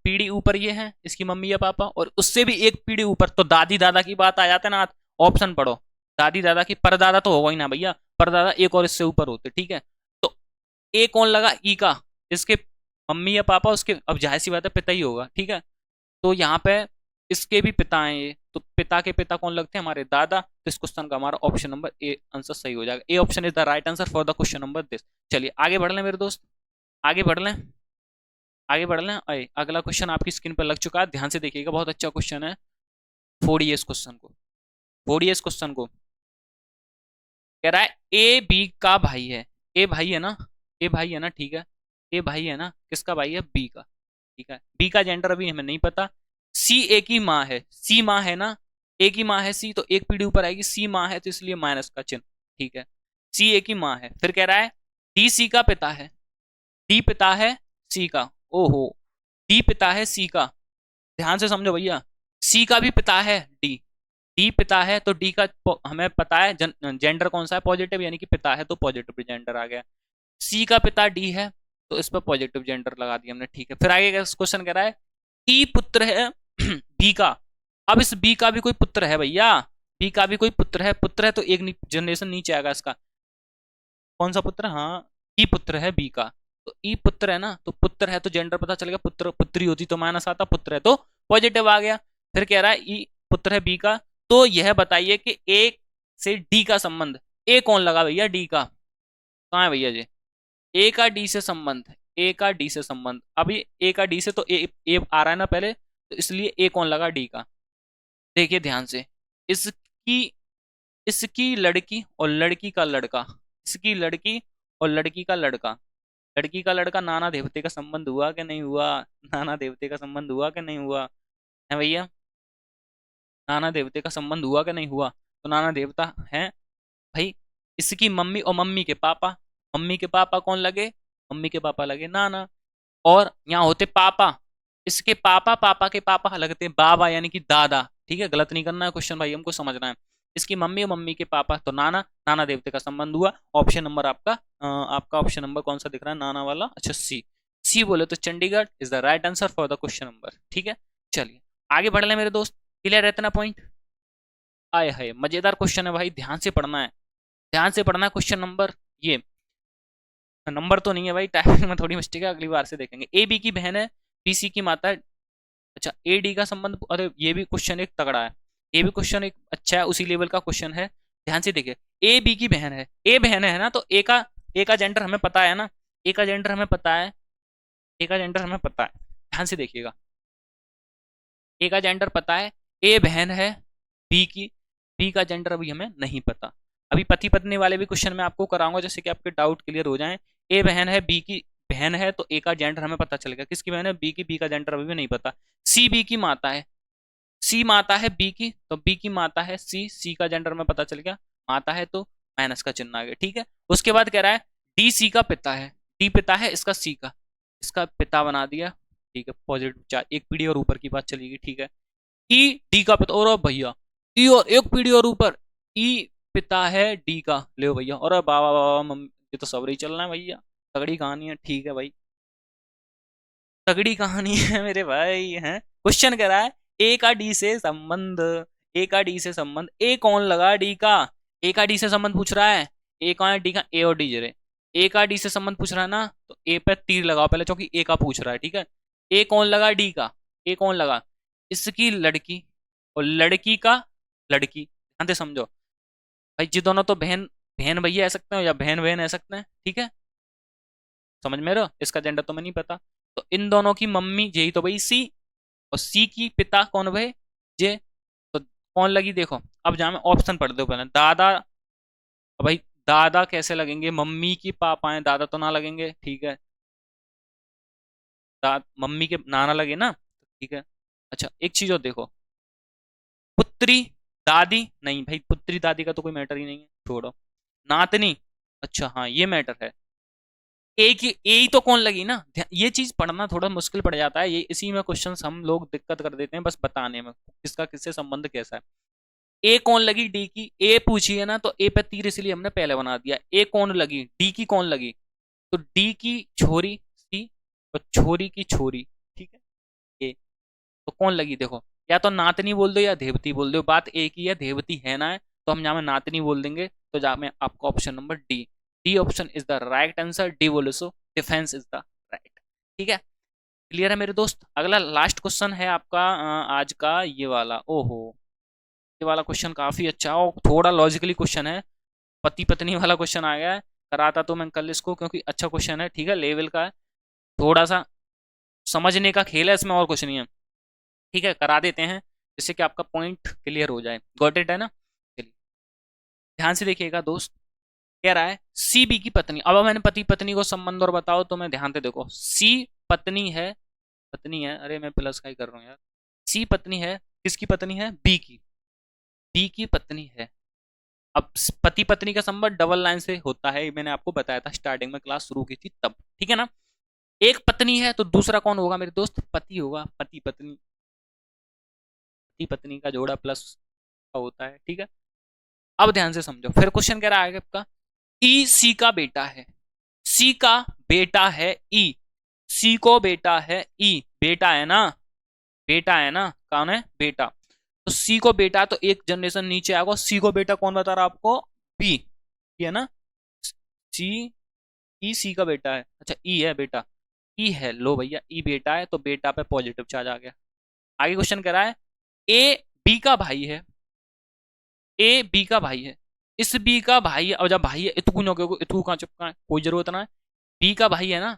पीढ़ी ऊपर ये है इसकी मम्मी या पापा, और उससे भी एक पीढ़ी ऊपर तो दादी दादा की बात आ जाते ना। ऑप्शन पढ़ो, दादी दादा की, परदादा तो होगा ही ना भैया, परदादा एक और इससे ऊपर होते, ठीक है। तो ए कौन लगा ई का, इसके मम्मी या पापा, उसके अब जाहिर सी बात है पिता ही होगा, ठीक है। तो यहाँ पे इसके भी पिता हैं ये, तो पिता के पिता कौन लगते हैं, हमारे दादा। तो इस क्वेश्चन का हमारा ऑप्शन नंबर ए आंसर सही हो जाएगा, A option is the right answer for the question number this. चलिए आगे बढ़ लें मेरे दोस्त, आगे बढ़ लें, आगे बढ़ लें। अगला क्वेश्चन आपकी स्क्रीन पर लग चुका है, ध्यान से देखिएगा, बहुत अच्छा क्वेश्चन है। फोड़िए इस क्वेश्चन को, फोड़िए इस क्वेश्चन को। कह रहा है ए बी का भाई है, ए भाई है ना, ए भाई है ना, ठीक है, ए भाई है ना, किसका भाई है, बी का, ठीक है। बी का जेंडर अभी हमें नहीं पता। सी ए की माँ है, सी माँ है ना, ए की माँ है सी, तो एक पीढ़ी ऊपर आएगी, सी माँ है तो इसलिए माइनस का चिन्ह, ठीक है। सी ए की माँ है। फिर कह रहा है डी सी का पिता है, डी पिता है सी का, ओहो, डी पिता है सी का। ध्यान से समझो भैया, सी का भी पिता है डी, डी पिता है तो डी का हमें पता है जेंडर कौन सा है, पॉजिटिव, यानी कि पिता है तो पॉजिटिव जेंडर आ गया। सी का पिता डी है तो इस पर पॉजिटिव जेंडर लगा दिया हमने, ठीक है। फिर आगे का क्वेश्चन कह रहा है ई पुत्र है बी का। अब इस बी का भी कोई पुत्र है भैया, बी का भी कोई पुत्र है, पुत्र है तो एक जनरेशन नीचे आएगा इसका, कौन सा पुत्र, हाँ, ई पुत्र है बी का। तो ई पुत्र है ना, तो पुत्र है तो जेंडर पता चलेगा, पुत्र पुत्री होती तो माइनस आता, पुत्र है तो पॉजिटिव आ गया। फिर कह रहा है ई पुत्र है बी का, तो यह बताइए कि ए से डी का संबंध, ए कौन लगा भैया डी का, कहाँ है भैया जी, ए का डी से संबंध, ए का डी से संबंध। अभी ए का डी से तो ए आ रहा है ना पहले, तो इसलिए ए कौन लगा डी का। देखिए ध्यान से, इसकी इसकी लड़की और लड़की का लड़का, इसकी लड़की और लड़की का लड़का, लड़की का लड़का नाना देवते का संबंध हुआ कि नहीं हुआ, नाना देवते का संबंध हुआ कि नहीं हुआ है भैया, नाना देवते का संबंध हुआ कि नहीं हुआ। तो नाना देवता है भाई। इसकी मम्मी और मम्मी के पापा, मम्मी के पापा कौन लगे, मम्मी के पापा लगे नाना। और यहाँ होते पापा, इसके पापा, पापा के पापा लगते बाबा यानी कि दादा। ठीक है, गलत नहीं करना है क्वेश्चन भाई, हमको समझना है। इसकी मम्मी और मम्मी के पापा तो नाना, नाना देवते का संबंध हुआ। ऑप्शन नंबर आपका आपका ऑप्शन नंबर कौन सा दिख रहा है, नाना वाला, अच्छा सी। सी बोले तो Chandigarh is the right answer for the question number. ठीक है, चलिए आगे बढ़ ले मेरे दोस्त, क्लियर रहते ना पॉइंट। आए हाय मजेदार क्वेश्चन है भाई, ध्यान से पढ़ना है, ध्यान से पढ़ना है। क्वेश्चन नंबर ये नंबर तो नहीं है भाई, टाइपिंग में थोड़ी मिस्टेक है, अगली बार से देखेंगे। ए बी की बहन है, बी सी की माता है। अच्छा ए डी का संबंध, अरे ये भी क्वेश्चन एक तगड़ा है, ये भी क्वेश्चन एक अच्छा है, उसी लेवल का क्वेश्चन है। ध्यान से देखिए, ए बी की बहन है, ए बहन है ना, तो ए का जेंडर हमें पता है ना, ए का जेंडर हमें पता है, ए का जेंडर हमें पता है। ध्यान से देखिएगा, ए का जेंडर पता है, ए बहन है बी की, बी का जेंडर अभी हमें नहीं पता। अभी पति पत्नी वाले भी क्वेश्चन मैं आपको कराऊंगा, जैसे कि आपके डाउट क्लियर हो जाएं। ए बहन है बी की बहन है, तो ए का जेंडर हमें पता चलेगा, किसकी बहन है बी की, बी का जेंडर अभी भी नहीं पता। सी बी की माता है, सी माता है बी की, तो बी की माता है सी, सी का जेंडर में पता चल गया, माता है तो माइनस का चिन्ह आ गया। ठीक है, उसके बाद कह रहा है डी सी का पिता है, डी पिता है इसका सी का, इसका पिता बना दिया। ठीक है, पॉजिटिव चार्ज, एक पीढ़ी और ऊपर की बात चलेगी। ठीक है, ई डी का पिता, और भैया ई और एक पीढ़ी और ऊपर, ई पिता है डी का, ले भैया, और बाबा बाबा मम्मी, ये तो सब रही चल रहा है भैया, तगड़ी कहानी है। ठीक है भाई, तगड़ी कहानी है मेरे भाई हैं। क्वेश्चन कह रहा है ए का डी से संबंध, ए का डी से संबंध, ए कौन लगा डी का, ए का डी से संबंध पूछ रहा है, ए कौन है डी का, ए और डी जरे, ए का डी से संबंध पूछ रहा है ना, तो ए पे तीर लगाओ पहले, क्योंकि ए का पूछ रहा है। ठीक है, ए कौन लगा डी का, ए कौन लगा, इसकी लड़की और लड़की का लड़की। ध्यान से समझो भाई, जी दोनों तो बहन बहन भैया रह सकते हो या बहन बहन रह सकते हैं। ठीक है, समझ में रहे हो, इसका जेंडर तो मैं नहीं पता। तो इन दोनों की मम्मी यही तो भाई सी, और सी की पिता कौन भाई जे, तो कौन लगी देखो। अब जहां मैं ऑप्शन पढ़ दो पहले, दादा, अब भाई दादा कैसे लगेंगे, मम्मी की पापा है, दादा तो ना लगेंगे। ठीक है, मम्मी के नाना लगे ना, ठीक है। अच्छा एक चीज और देखो, पुत्री दादी नहीं भाई, पुत्री दादी का तो कोई मैटर ही नहीं है, छोड़ो। नातनी, अच्छा हाँ ये मैटर है। एक ही ए ही तो कौन लगी ना, ये चीज पढ़ना थोड़ा मुश्किल पड़ जाता है, ये इसी में क्वेश्चन हम लोग दिक्कत कर देते हैं बस बताने में, किसका किससे संबंध कैसा है। ए कौन लगी डी की, ए पूछी है ना, तो ए पे तीर इसलिए हमने पहले बना दिया। ए कौन लगी, डी की कौन लगी, तो डी की छोरी सी, और छोरी की छोरी। ठीक है, ए तो कौन लगी देखो, या तो नातनी बोल दो या देवती बोल दो, बात एक ही है, देवती है ना है, तो हम यहाँ में नातनी बोल देंगे। तो जहाँ में आपका option number D, D option is the right answer, D बोलो so defence is the right. ठीक है, क्लियर है मेरे दोस्त। अगला लास्ट क्वेश्चन है आपका आज का ये वाला, ओहो ये वाला क्वेश्चन काफी अच्छा और थोड़ा लॉजिकली क्वेश्चन है, पति पत्नी वाला क्वेश्चन आ गया है। कराता तो मैं कल इसको, क्योंकि अच्छा क्वेश्चन है, ठीक है, लेवल का है, थोड़ा सा समझने का खेल है इसमें, और कुछ नहीं है। ठीक है, करा देते हैं जिससे कि आपका पॉइंट क्लियर हो जाए। गॉट इट है ना, चलिए ध्यान से देखिएगा दोस्त। कह रहा है सी बी की पत्नी, अब मैंने पति पत्नी को संबंध और बताओ, तो मैं ध्यान से देखो, सी पत्नी है, पत्नी है, अरे मैं प्लस का ही कर रहा हूँ यार, सी पत्नी है, किसकी पत्नी है, बी की, बी की पत्नी है। अब पति पत्नी का संबंध डबल लाइन से होता है, मैंने आपको बताया था स्टार्टिंग में क्लास शुरू की थी तब। ठीक है ना, एक पत्नी है तो दूसरा कौन होगा मेरे दोस्त, पति होगा, पति पत्नी, पति पत्नी का जोड़ा प्लस का होता है। ठीक है, अब ध्यान से समझो, फिर क्वेश्चन कह रहा है आपका, ई सी का बेटा है, सी का बेटा है ई, सी को बेटा है ई, बेटा है ना, बेटा है ना, कौन है बेटा, तो सी को बेटा, तो एक जनरेशन नीचे आएगा, सी को बेटा कौन बता रहा आपको, बी, है ना, सी, ई सी का बेटा है, अच्छा ई है बेटा, ई है, लो भैया ई बेटा है, तो बेटा पे पॉजिटिव चार्ज आ गया। आगे क्वेश्चन कह रहा है ए बी का भाई है, ए बी का भाई है, इस बी का भाई है, और जब भाई है इतकू न इतकू कहाँ चिपका है, कोई जरूरत ना है, बी का भाई है ना,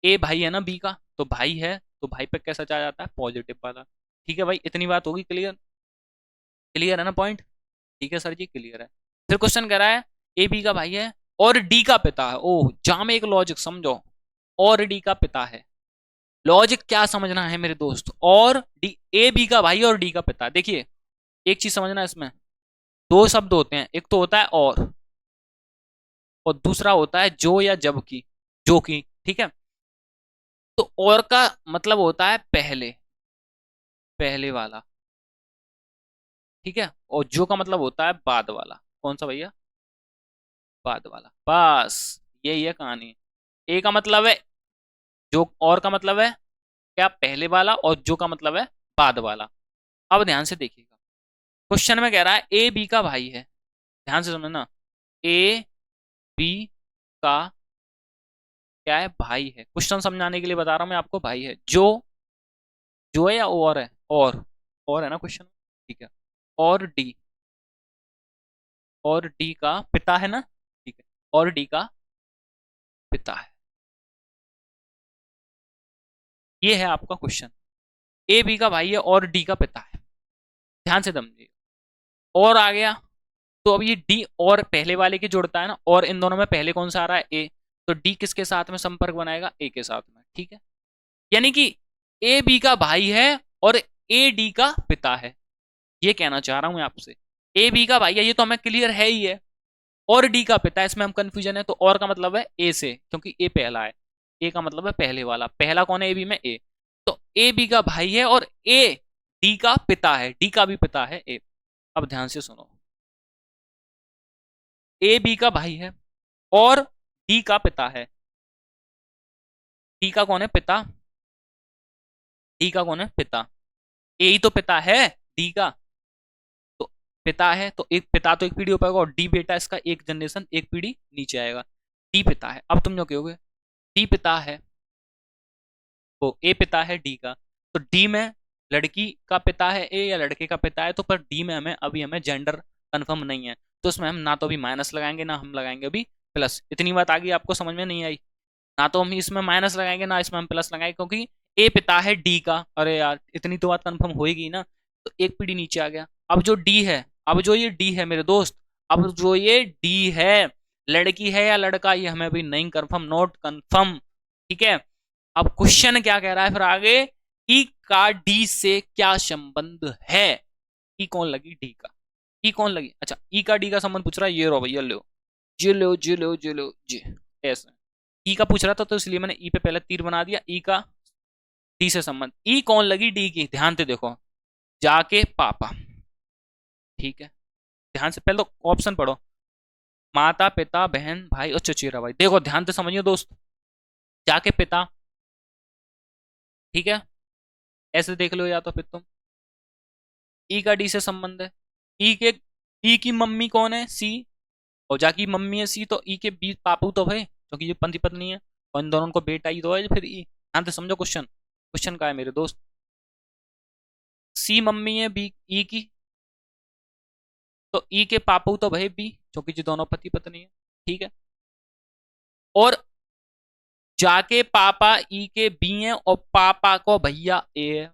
ए भाई है ना बी का, तो भाई है तो भाई पे कैसा आ जाता है, पॉजिटिव वाला। ठीक है भाई, इतनी बात होगी क्लियर? क्लियर है ना पॉइंट? ठीक है सर जी, क्लियर है। फिर क्वेश्चन कह रहा है ए बी का भाई है और डी का पिता है। ओह, जहां में एक लॉजिक समझो, और डी का पिता है। लॉजिक क्या समझना है मेरे दोस्त, और डी, ए बी का भाई और डी का पिता। देखिए एक चीज समझना, इसमें दो शब्द होते हैं, एक तो होता है और दूसरा होता है जो या जब की, जो की। ठीक है, तो और का मतलब होता है पहले, पहले वाला। ठीक है, और जो का मतलब होता है बाद वाला। कौन सा भैया? बाद वाला। बस यही है कहानी। ए का मतलब है जो, और का मतलब है क्या, पहले वाला, और जो का मतलब है बाद वाला। अब ध्यान से देखिएगा, क्वेश्चन में कह रहा है ए बी का भाई है। ध्यान से समझना, ए बी का क्या है, भाई है। क्वेश्चन समझाने के लिए बता रहा हूं मैं आपको, भाई है। जो है या और है, और है ना क्वेश्चन। ठीक है, और डी, और डी का पिता है ना। ठीक है, और डी का पिता है। ये है आपका क्वेश्चन। ए बी का भाई है और डी का पिता है। ध्यान से समझिए, और आ गया, तो अब ये डी और पहले वाले के जोड़ता है ना, और इन दोनों में पहले कौन सा आ रहा है, ए। तो डी किसके साथ में संपर्क बनाएगा, ए के साथ में। ठीक है, यानी कि ए बी का भाई है और ए डी का पिता है। ये कहना चाह रहा हूं मैं आपसे, ए बी का भाई है ये तो हमें क्लियर है ही है, और डी का पिता है इसमें हम कंफ्यूजन है। तो और का मतलब है ए से, क्योंकि ए पहला है, ए का मतलब है पहले वाला। पहला कौन है ए बी में, ए। तो ए बी का भाई है और ए डी का पिता है, डी का भी पिता है ए। अब ध्यान से सुनो, ए बी का भाई है और डी का पिता है। डी का कौन है, पिता। डी का कौन है, पिता। ए ही तो पिता है डी का, तो पिता है तो एक पिता तो एक पीढ़ी ऊपर होगा, और डी बेटा इसका एक जनरेशन एक पीढ़ी नीचे आएगा। डी पिता है। अब तुम जो कहोगे डी पिता है, वो ए पिता है डी का, तो डी में लड़की का पिता है ए या लड़के का पिता है, तो पर डी में हमें जेंडर कंफर्म नहीं है, तो उसमें हम ना तो अभी माइनस लगाएंगे ना हम लगाएंगे अभी प्लस। इतनी बात आ गई आपको समझ में नहीं आई? ना तो हम इसमें माइनस लगाएंगे ना इसमें हम प्लस लगाएंगे, क्योंकि ए पिता है डी का। अरे यार इतनी तो बात कंफर्म होएगी ना, तो एक पीढ़ी नीचे आ गया। अब जो डी है, अब जो ये डी है मेरे दोस्त, अब जो ये डी है, लड़की है या लड़का, ये हमें अभी नहीं कंफर्म, नॉट कंफर्म। ठीक है, अब क्वेश्चन क्या कह रहा है फिर आगे, ई का डी से क्या संबंध है। ई कौन लगी, डी का। ई कौन लगी, अच्छा ई का डी का संबंध पूछ रहा है, ये रो भैया, लो जी, लो जी, लो जी, लो जी। ऐसा ई का पूछ रहा था तो इसलिए मैंने ई पे पहले तीर बना दिया। ई का डी से संबंध, ई कौन लगी, डी की। ध्यान से देखो, जाके पापा। ठीक है, ध्यान से पहले तो ऑप्शन पढ़ो, माता पिता बहन भाई और चचेरा भाई। देखो ध्यान से समझिए दोस्त, जाके पिता। ठीक है, ऐसे देख लो या तो फिर तुम, ई का डी से संबंध है। ई के, ई की मम्मी कौन है, सी, और जाकी मम्मी है सी, तो ई के बी पापू तो भाई, क्योंकि ये पति पत्नी है, और इन दोनों को बेटा ही तो है फिर ई। ध्यान से समझो क्वेश्चन, क्वेश्चन का है मेरे दोस्त, सी मम्मी है बी ई की, तो ई के पापू तो भाई बी, क्योंकि ये दोनों पति पत्नी है। ठीक है, और जाके पापा ई के बी है और पापा को भैया ए है।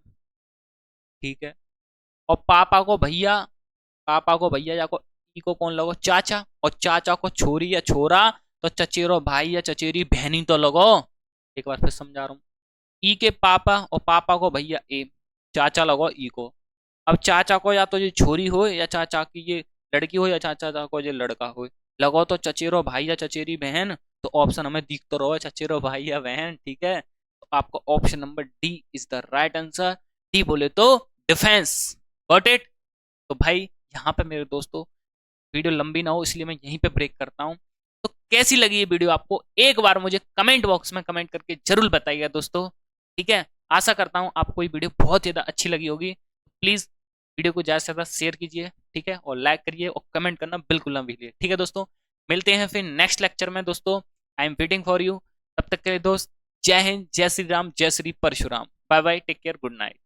ठीक है, और पापा को भैया या को ई को कौन लगो, चाचा, और चाचा को छोरी या छोरा, तो चचेरो भाई या चचेरी बहनी तो लगो। एक बार फिर समझा रहा हूँ, ई के पापा और पापा को भैया ए, चाचा लगो ई को। अब चाचा को या तो ये छोरी हो या चाचा की ये लड़की हो या चाचा को ये लड़का हो, लगो तो चचेरो भाई या चचेरी बहन। तो ऑप्शन हमें दिख तो रहो, चचेरो भाई या बहन। ठीक है, तो आपका option number D is the right answer. D बोले तो डिफेंस। Got it? तो भाई यहाँ पे मेरे दोस्तों वीडियो लंबी ना हो इसलिए मैं यहीं पे ब्रेक करता हूँ। तो कैसी लगी ये वीडियो आपको, एक बार मुझे कमेंट बॉक्स में कमेंट करके जरूर बताइएगा दोस्तों। ठीक है, आशा करता हूँ आपको ये वीडियो बहुत ज़्यादा अच्छी लगी होगी। प्लीज़ वीडियो को ज़्यादा से ज़्यादा शेयर कीजिए, ठीक है, और लाइक करिए और कमेंट करना बिल्कुल ना भूलिए। ठीक है दोस्तों, मिलते हैं फिर नेक्स्ट लेक्चर में दोस्तों। I am waiting for you. तब तक के लिए दोस्त, जय हिंद, जय श्री राम, जय Shri Parshuram. Bye bye, take care, good night.